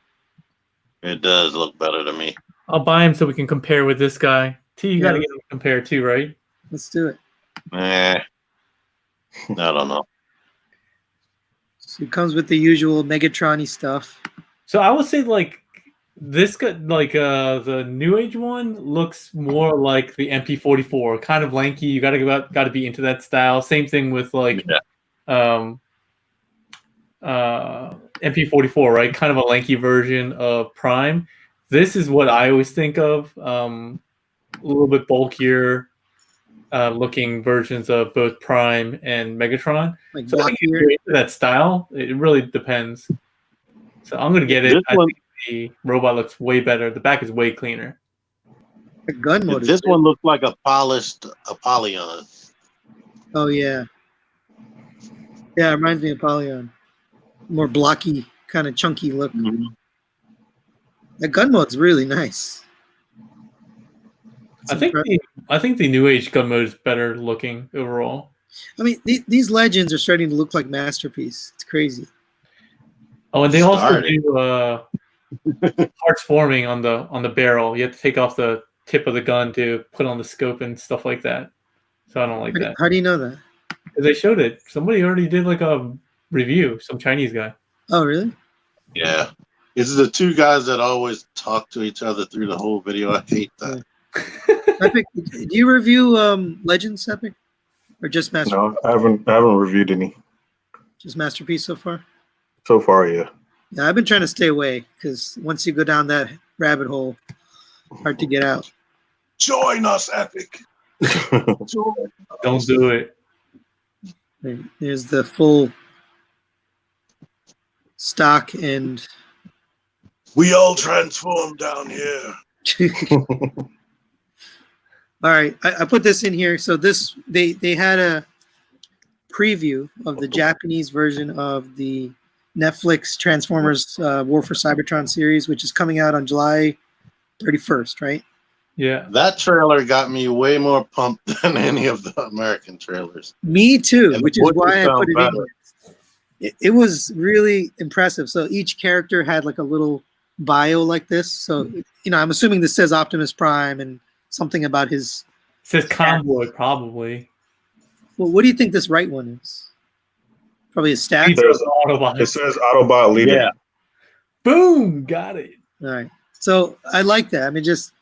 It does look better to me. I'll buy him so we can compare with this guy. T, you got to get him compared too, right? Let's do it. I don't know. So it comes with the usual Megatron-y stuff. So I would say like this the New Age one looks more like the MP44, kind of lanky. You got to be into that style. Same thing with like MP44, right? Kind of a lanky version of Prime. This is what I always think of. A little bit bulkier looking versions of both Prime and Megatron. Like so I think if you're into that style, it really depends. So I'm gonna get it. I think the robot looks way better. The back is way cleaner. The gun mode. This one looks like a polished Apollyon. Oh yeah. Yeah, it reminds me of Apollyon. More blocky, kind of chunky look. Mm-hmm. The gun mode's really nice. I think the New Age gun mode is better looking overall. I mean, these Legends are starting to look like Masterpiece. It's crazy. Oh, and they also do parts forming on the barrel. You have to take off the tip of the gun to put on the scope and stuff like that. So I don't like that. How do you know that? Because they showed it. Somebody already did like a review. Some Chinese guy. Oh, really? Yeah. It's the two guys that always talk to each other through the whole video. I hate that. Epic, do you review Legends, Epic, or just Masterpiece? No, I haven't reviewed any. Just Masterpiece so far. So far, yeah. Yeah, I've been trying to stay away because once you go down that rabbit hole, hard to get out. Join us, Epic. Don't do it. There's the full stock and. We all transform down here. All right, I put this in here. So this they had a preview of the Japanese version of the Netflix Transformers War for Cybertron series, which is coming out on July 31st, right? Yeah. That trailer got me way more pumped than any of the American trailers. Me too, And which is why I put it in here. It was really impressive. So each character had like a little bio like this. So, I'm assuming this says Optimus Prime and something about his. It says Convoy, probably. Well, what do you think this right one is? Probably a stat. Autobot. It says Autobot leader. Yeah. Boom! Got it. All right. So I like that. I mean, just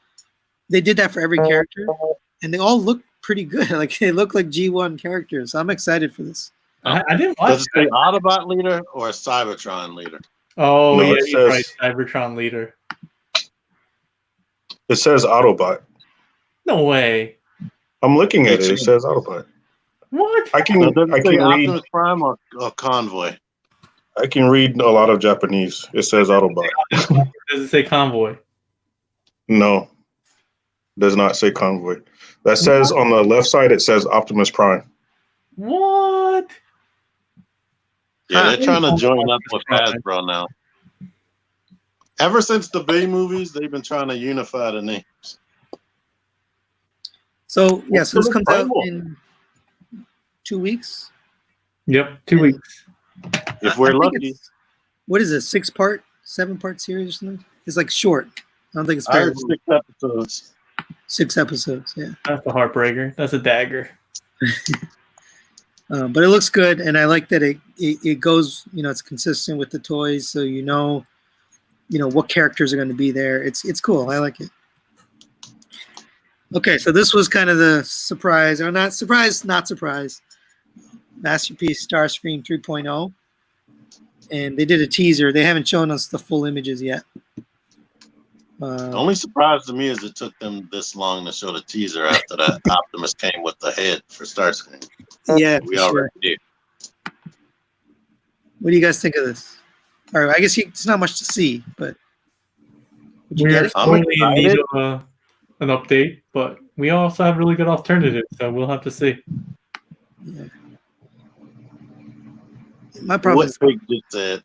they did that for every character, and they all look pretty good. Like they look like G1 characters. So I'm excited for this. I didn't watch Does it say Autobot leader or Cybertron leader? Oh, No, yeah, it he's says- right. Cybertron leader. It says Autobot. No way. I'm looking at it. It Me too. says Autobot. What? I So can does I it say can read Optimus Prime or Convoy? I can read a lot of Japanese. It says Autobot. Does it say convoy? No, does not say Convoy. That says on the left side it says Optimus Prime. What? Yeah, they're trying to Huh. join up with Hasbro now. Ever since the Bay movies, they've been trying to unify the names. So yeah, so this What's comes the out Bible? in 2 weeks. Yep, 2 weeks. If we're I think lucky. it's- what is it? 6-part, 7-part series or something? It's like short. I don't think it's I very heard long. 6 episodes. 6 episodes. Yeah, That's a heartbreaker. That's a dagger. but it looks good, and I like that it goes. It's consistent with the toys, so you know what characters are going to be there. It's cool. I like it. Okay, so this was kind of the surprise, or not surprise, not surprise. Masterpiece Starscream 3.0, and they did a teaser. They haven't shown us the full images yet. The only surprise to me is it took them this long to show the teaser after that Optimus came with the head for Starscream. Yeah, We for already sure. did. What do you guys think of this? All right, I guess it's not much to see, but would you We get are it? I'm slowly in need excited. of an update, but we also have really good alternatives, so we'll have to see. Yeah. My problem What is, Big just said.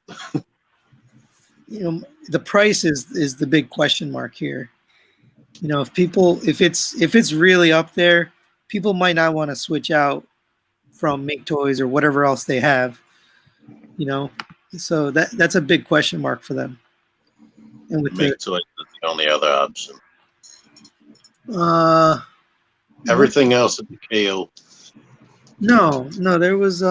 the price is the big question mark here. If it's really up there, people might not want to switch out from Make Toys or whatever else they have. So that's a big question mark for them. And with Make Toys is the only other option. the Everything else is KO. no, there was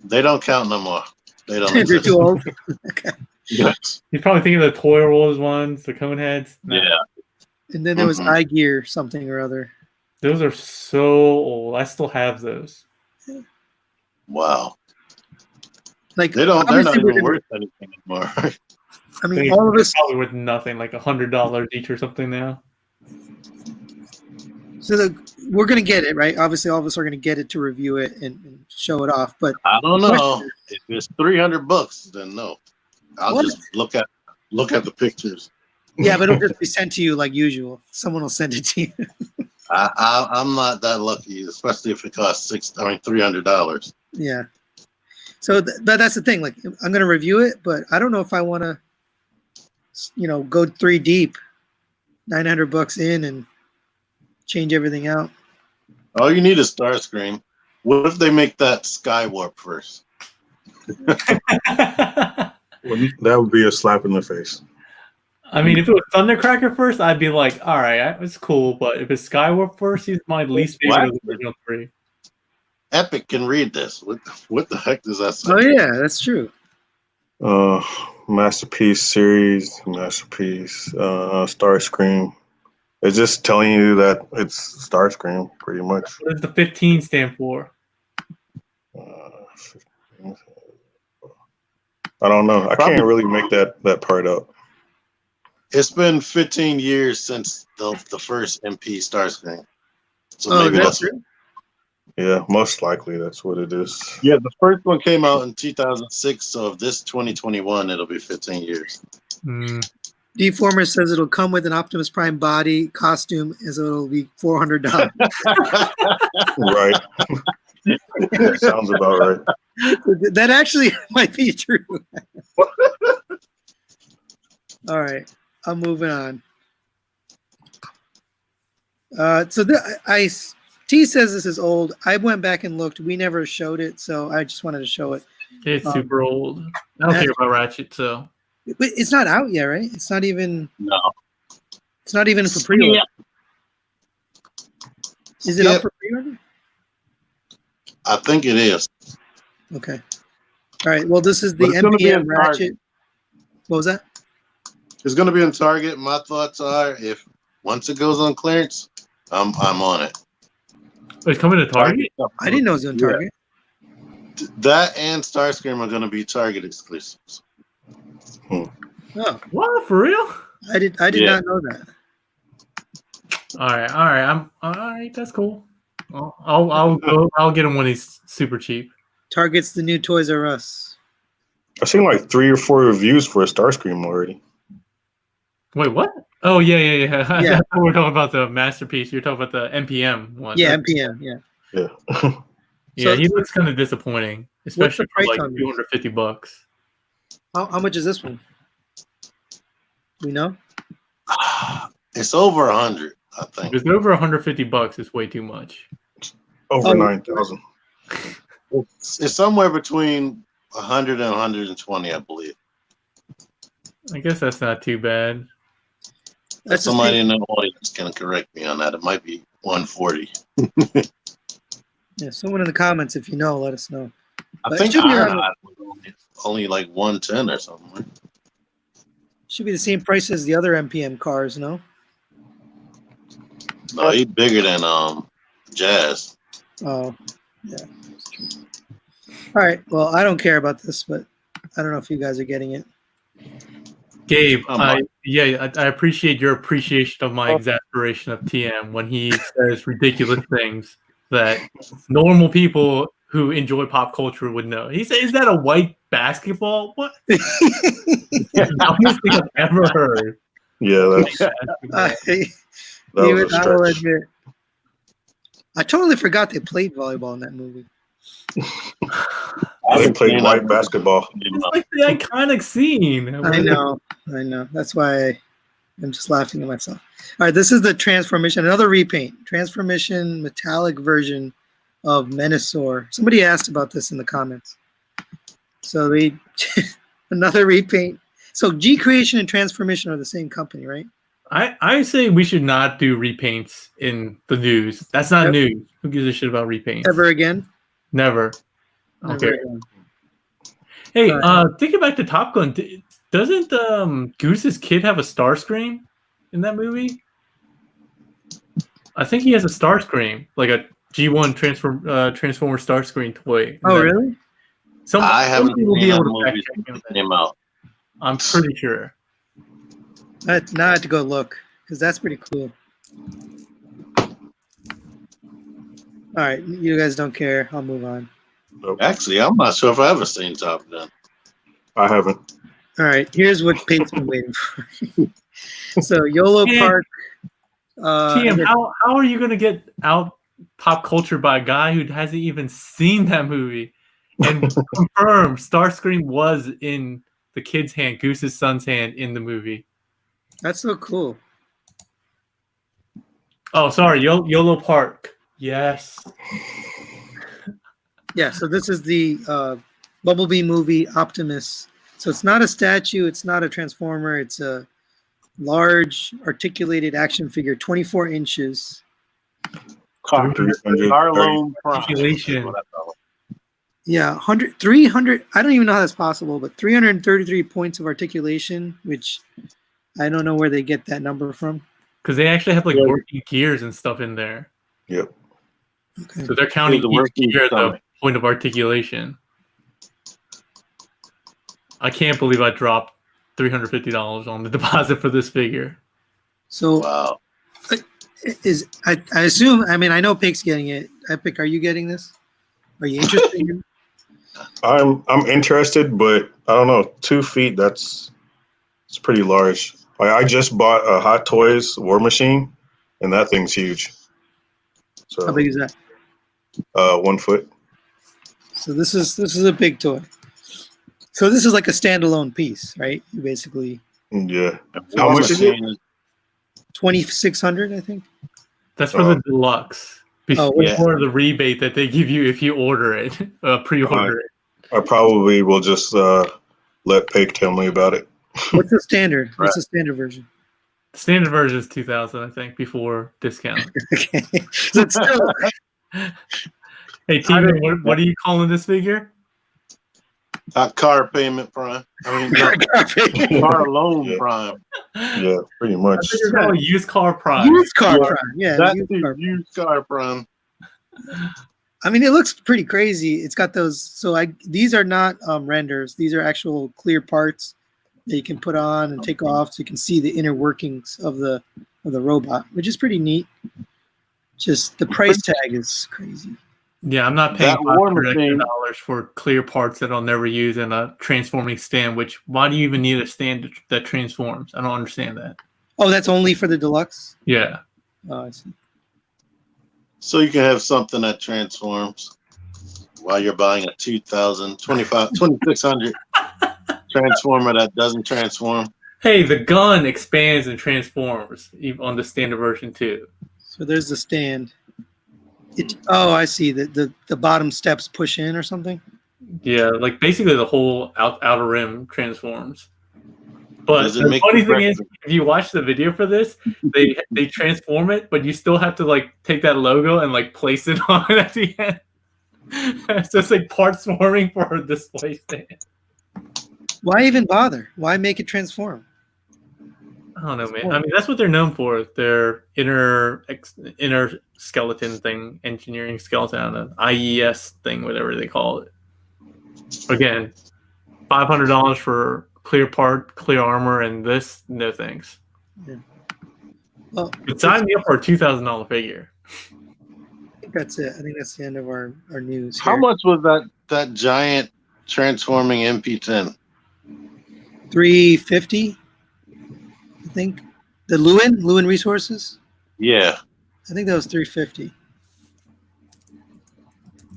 They don't count no more. They don't they're exist. too old. Yes. You're probably thinking of the Toy Wars ones, the Coneheads. No, Yeah. And then there was Mhm. Eye Gear something or other. those are so old. I still have those. Wow. Like They're not obviously we're even gonna- worth anything anymore. I mean, all of us. Probably worth nothing, like $100 each or something now. So we're gonna get it, right? Obviously, all of us are gonna get it to review it and show it off. But I don't know. If it's $300, then no. I'll What? just look at the pictures. yeah, but it'll just be sent to you like usual. Someone will send it to you. I'm not that lucky, especially if it costs $300. Yeah. So but that's the thing. Like, I'm gonna review it, but I don't know if I want to, go 3 deep, $900 in, and change everything out. All you need is Starscream. What if they make that Skywarp first? That would be a slap in the face. I mean, if it was Thundercracker first, I'd be like, all right, it's cool. But if it's Skywarp first, he's my least favorite of the original 3. Epic can read this. What the heck does that say? Oh yeah, that's true. Masterpiece series, Masterpiece, Starscream. It's just telling you that it's Starscream, pretty much. What does the 15 stand for? I don't know. I can't really make that part up. It's been 15 years since the first MP Starscream. So Oh, maybe that's that's true. Yeah, most likely that's what it is. Yeah, the first one came out in 2006, so if this 2021, it'll be 15 years. Deformer says it'll come with an Optimus Prime body costume, as it'll be $400. Right. That sounds about right. That actually might be true. All right, I'm moving on. T says this is old. I went back and looked. We never showed it, so I just wanted to show it. It's super old. I don't care about Ratchet, so. But it's not out yet, right? It's not even. No. It's not even for pre-order. Is it up for pre-order? I think it is. Okay. All right. Well, this is the But it's gonna be MPM in Ratchet. Target. What was that? It's going to be in Target. My thoughts are, if once it goes on clearance, I'm on it. Oh, it's coming to Target? I didn't know it was on Yeah. Target. That and Starscream are going to be Target exclusives. Oh, What, for real? I did Yeah. not know that. All right. I'm all right. That's cool. I'll get him when he's super cheap. Target's the new Toys R Us. I've seen like 3 or 4 reviews for a Starscream already. Wait, what? Oh yeah. Yeah. I thought we were talking about the masterpiece. You're talking about the NPM one. Yeah, MPM. Yeah. Yeah. Yeah, So- he looks kind of disappointing, especially for price like on this? $250. How much is this one? Do we know? It's over 100, I think. If it's over $150, it's way too much. Over Oh. 9,000. It's somewhere between 100 and 120, I believe. I guess that's not too bad. That's the Somebody same- in the audience can correct me on that. It might be 140. Yeah, someone in the comments, if you know, let us know. I But it think should be Ironhide was only like 110 or something. Should be the same price as the other MPM cars, no? No, he's bigger than Jazz. Oh, yeah. That's true. All right. Well, I don't care about this, but I don't know if you guys are getting it. Gabe, Oh, I my. appreciate your appreciation of my exasperation of TM when he says ridiculous things that normal people who enjoy pop culture would know. He said, "Is that a white basketball?" What? The dumbest thing I've ever heard. Yeah, that's I that was a will stretch. admit. I totally forgot they played volleyball in that movie. They played white basketball. It's like the iconic scene. I know. That's why I'm just laughing at myself. All right, this is the Transformation, another repaint. Transformation metallic version of Menasor. Somebody asked about this in the comments. So they another repaint. So G Creation and Transformation are the same company, right? I say we should not do repaints in the news. That's not Yep. news. Who gives a shit about repaints? Ever again? Never. Never Okay. again. Hey, All thinking back to Top Gun, doesn't Goose's kid have a Starscream in that movie? I think he has a Starscream, like a G1 Transformer Starscream toy. Oh, really? I haven't Somebody will seen be that able to movie fact check since me on it that. came out. I'm pretty sure. Now I have to go look because that's pretty cool. All right, you guys don't care. I'll move on. Actually, I'm not sure if I ever seen Top Gun. I haven't. All right, here's what Pate's been waiting for. So YOLO Yeah. Park. TM, how are you going to get out pop culture by a guy who hasn't even seen that movie and confirm Starscream was in the kid's hand, Goose's son's hand in the movie? That's so cool. Oh, sorry, YOLO Park. Yes. Yeah, so this is the Bumblebee movie Optimus. So it's not a statue, it's not a transformer, it's a large articulated action figure, 24 inches. Carlone Prime. Population. is what I call it. Yeah, 300, I don't even know how that's possible, but 333 points of articulation, which I don't know where they get that number from. Because they actually have like Yeah. working gears and stuff in there. Yep. Okay. So they're counting the each working gear at the stomach. point of articulation. I can't believe I dropped $350 on the deposit for this figure. So Wow. I assume, I mean, I know Pig's getting it. Epic, are you getting this? Are you interested in it? I'm interested, but I don't know. 2 feet, it's pretty large. Like, I just bought a Hot Toys War Machine, and that thing's huge. So How big is that? 1 foot. So this is a big toy. So this is like a standalone piece, right? You basically Yeah. How War much is it? Machine 2,600, I think. That's for the deluxe. Oh, Before the rebate that they give you if you order it, pre-order it. I probably will just let Paik tell me about it. What's the standard? What's the standard version? Standard version is 2,000, I think, before discount. Okay, so it's still Hey, Team, what are you calling this figure? Car Payment Prime. I mean, no, Car Loan Yeah. Prime. Yeah, pretty much. You're calling used car price. used car Yeah. prime. Yeah, That's used the car. used Car Prime. I mean, it looks pretty crazy. It's got those. So these are not renders. These are actual clear parts that you can put on and take off, so you can see the inner workings of the robot, which is pretty neat. Just the price tag is crazy. Yeah, I'm not paying That war $500 machine- for clear parts that I'll never use and a transforming stand. Which why do you even need a stand that transforms? I don't understand that. Oh, that's only for the deluxe. Yeah. Oh, I see. So you can have something that transforms while you're buying a 2600 transformer that doesn't transform. Hey, the gun expands and transforms on the standard version too. So there's the stand. Oh, I see. The bottom steps push in or something. Yeah, like basically the whole outer rim transforms. But Does it the make funny you thing is, breakfast? if you watch the video for this, they transform it, but you still have to like take that logo and like place it on at the end. So it's like parts forming for a display stand. Why even bother? Why make it transform? I don't know, man. I mean, that's what they're known for. Their inner skeleton thing, engineering skeleton, I don't know, IES thing, whatever they call it. Again, $500 for clear part, clear armor, and this, no thanks. Yeah. Well, Sign me up for a $2,000 figure. I think that's it. I think that's the end of our news. How here. much was that giant transforming MP10? 350, I think. The Lewin Resources. Yeah. I think that was 350.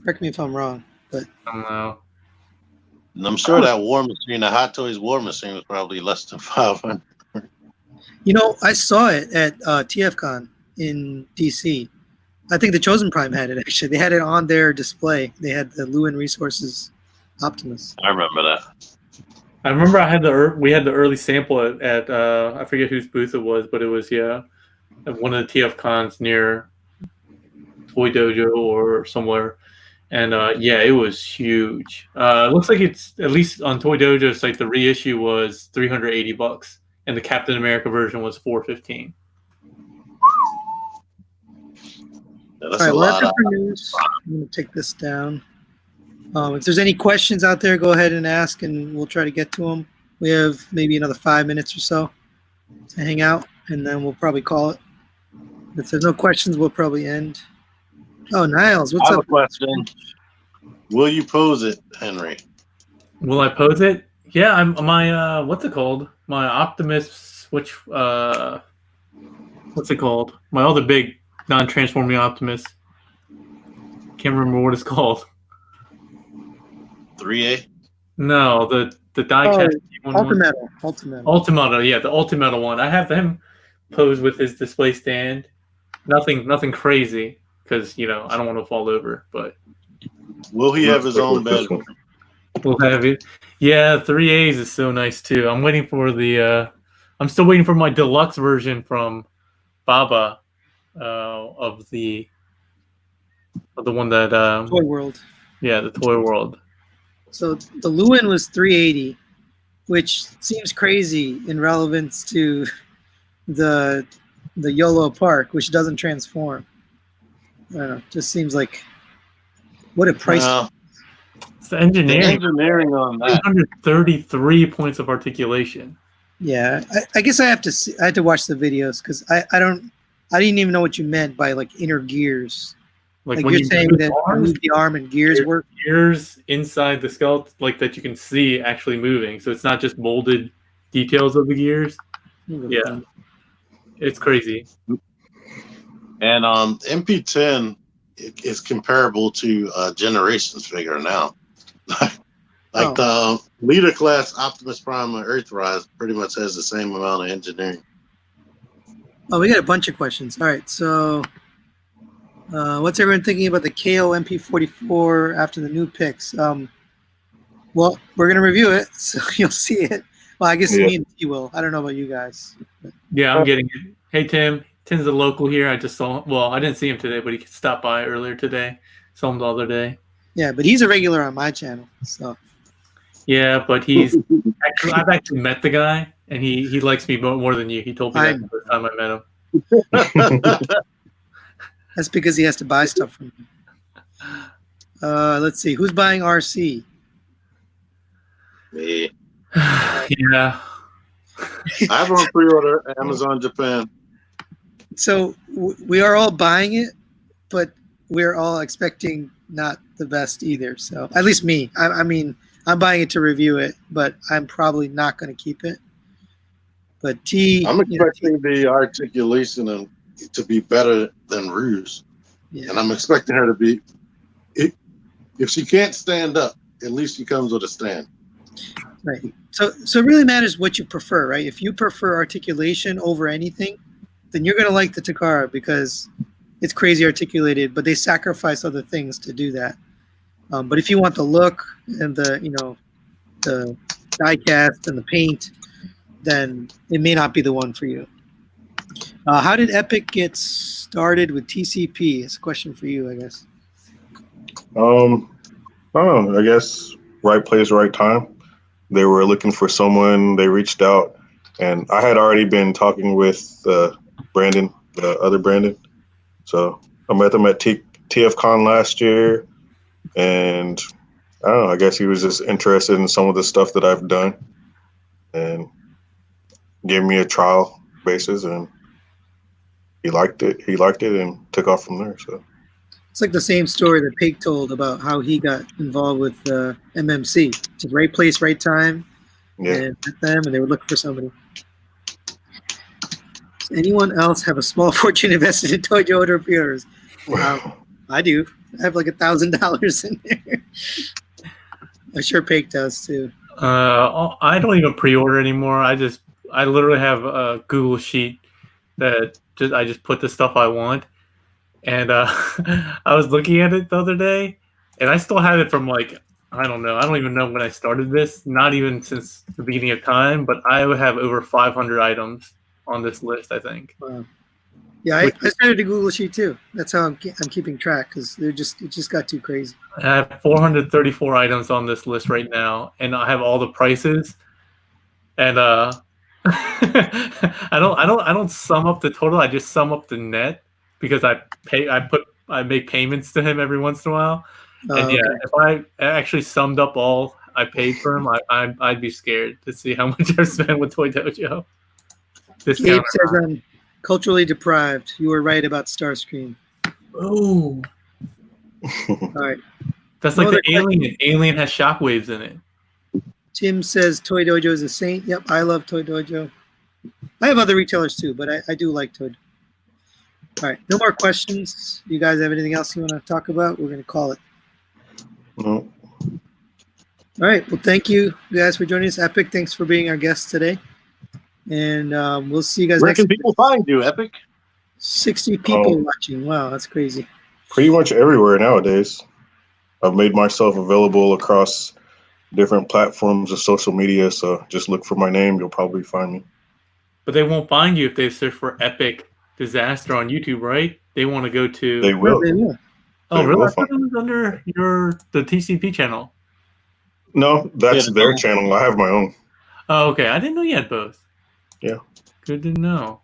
Correct me if I'm wrong, but I don't know. And I'm sure that war machine, the Hot Toys war machine, was probably less than 500. you know, I saw it at TFCon in DC. I think the Chosen Prime had it actually. They had it on their display. They had the Lewin Resources Optimus. I remember that. I remember we had the early sample at I forget whose booth it was, but it was at one of the TF cons near Toy Dojo or somewhere, and it was huge. It looks like it's at least on Toy Dojo. It's like the reissue was $380, and the Captain America version was $415. Yeah, that's All right, a well, lot. that's it for news. I'm going to take this down. If there's any questions out there, go ahead and ask, and we'll try to get to them. We have maybe another 5 minutes or so to hang out, and then we'll probably call it. If there's no questions, we'll probably end. Oh, Niles, what's I have up? a question. Will you pose it, Henry? Will I pose it? Yeah, I'm my what's it called? My Optimus, what's it called? My other big non-transforming Optimus. Can't remember what it's called. 3A? No, the diecast Ultimetal. Yeah, the Ultimetal one. I have him pose with his display stand. Nothing crazy because I don't want to fall over. But Will he have his own bed? we'll have it. Yeah, 3As is so nice too. I'm waiting for I'm still waiting for my deluxe version from Baba of the one that Toy World. Yeah, the Toy World. So the Lewin was 380, which seems crazy in relevance to the YOLO Park, which doesn't transform. I don't know. Just seems like what a price. It's the engineering. The engineering on that. 133 points of articulation. Yeah, I guess I had to watch the videos because I didn't even know what you meant by like inner gears. Like when you're saying that move the arm and gears work. Gears inside the skeleton, like that you can see actually moving. So it's not just molded details of the gears. Yeah, it's crazy. And MP10 is comparable to Generations figure now. The leader class Optimus Prime and Earthrise pretty much has the same amount of engineering. Oh, we got a bunch of questions. All right, so what's everyone thinking about the KO MP44 after the new picks? Well, we're gonna review it, so you'll see it. Well, I guess me and T will. I don't know about you guys. Yeah, I'm getting it. Hey, Tim. Tim's a local here. I just saw him. Well, I didn't see him today, but he stopped by earlier today. Saw him the other day. Yeah, but he's a regular on my channel. So. Yeah, but I've actually met the guy, and he likes me more than you. He told me that the first time I met him. That's because he has to buy stuff from me. Let's see. Who's buying RC? Me. Yeah. I have on pre-order Amazon Japan. So we are all buying it, but we're all expecting not the best either. So at least me. I mean, I'm buying it to review it, but I'm probably not going to keep it. But I'm expecting the articulation to be better than Ruse. Yeah. And I'm expecting her to be, if she can't stand up, at least she comes with a stand. Right. So it really matters what you prefer, right? If you prefer articulation over anything, then you're going to like the Takara because it's crazy articulated, but they sacrifice other things to do that. But if you want the look and the die cast and the paint, then it may not be the one for you. How did Epic get started with TCP? It's a question for you, I guess. I don't know. I guess right place, right time. They were looking for someone. They reached out, and I had already been talking with Brandon, the other Brandon. So I met them at TFCon last year, and I don't know. I guess he was just interested in some of the stuff that I've done, and gave me a trial basis, and he liked it. He liked it, and took off from there. So It's like the same story that Paik told about how he got involved with MMC. It's a right place, right time, yeah. and met them, and they were looking for somebody. Does anyone else have a small fortune invested in Toyota pre-orders? I do. I have like $1,000 in there. I'm sure Paik does too. I don't even pre-order anymore. I literally have a Google sheet that I just put the stuff I want. And I was looking at it the other day, and I still have it from like, I don't know. I don't even know when I started this. Not even since the beginning of time, but I would have over 500 items on this list, I think. Wow. Yeah, I started a Google sheet too. That's how I'm keeping track because it just got too crazy. I have 434 items on this list right now, and I have all the prices. And I don't sum up the total. I just sum up the net because I make payments to him every once in a while. And yeah, Okay. if I actually summed up all I paid for him, I'd be scared to see how much I've spent with Toy Dojo. Gabe says I'm culturally deprived. You were right about Starscream. Oh, all right. That's like the Alien. Alien has shockwaves in it. Tim says Toy Dojo is a saint. Yep, I love Toy Dojo. I have other retailers too, but I do like Toy. All right, no more questions. You guys have anything else you want to talk about? We're going to call it. No. All right, well, thank you guys for joining us. Epic, thanks for being our guest today. And we'll see you guys Where next can people find you, Epic? 60 people watching. Wow, that's crazy. Pretty much everywhere nowadays. I've made myself available across different platforms of social media, so just look for my name. You'll probably find me. But they won't find you if they search for Epic Disaster on YouTube, right? They want to go to... They will. They will. Oh, They really? will I thought it was under the TCP channel. No, that's their channel. I have my own. Oh, okay. I didn't know you had both. Yeah. Good to know.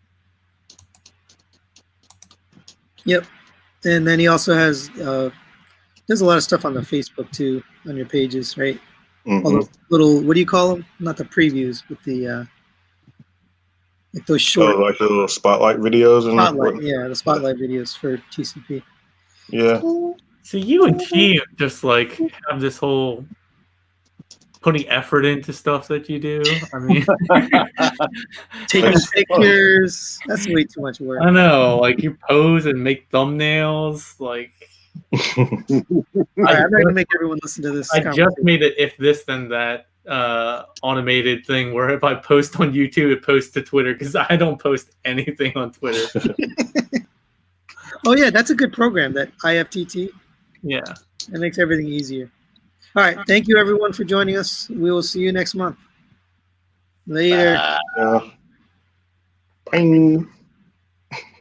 Yep. And then he also has there's a lot of stuff on the Facebook too, on your pages, right? Mm-hmm. All those little, what do you call them? Not the previews, but the like those short. Oh, like the little spotlight videos and spotlight, yeah, the spotlight videos for TCP. Yeah. So you and Chi just like have this whole putting effort into stuff that you do. I mean, taking pictures. That's way too much work. I know. Like you pose and make thumbnails. Like I'm not going to make everyone listen to this. I just made it if this then that automated thing where if I post on YouTube, it posts to Twitter because I don't post anything on Twitter. Oh yeah, that's a good program. That IFTT. Yeah, it makes everything easier. All right, thank you everyone for joining us. We will see you next month. Later. Bye.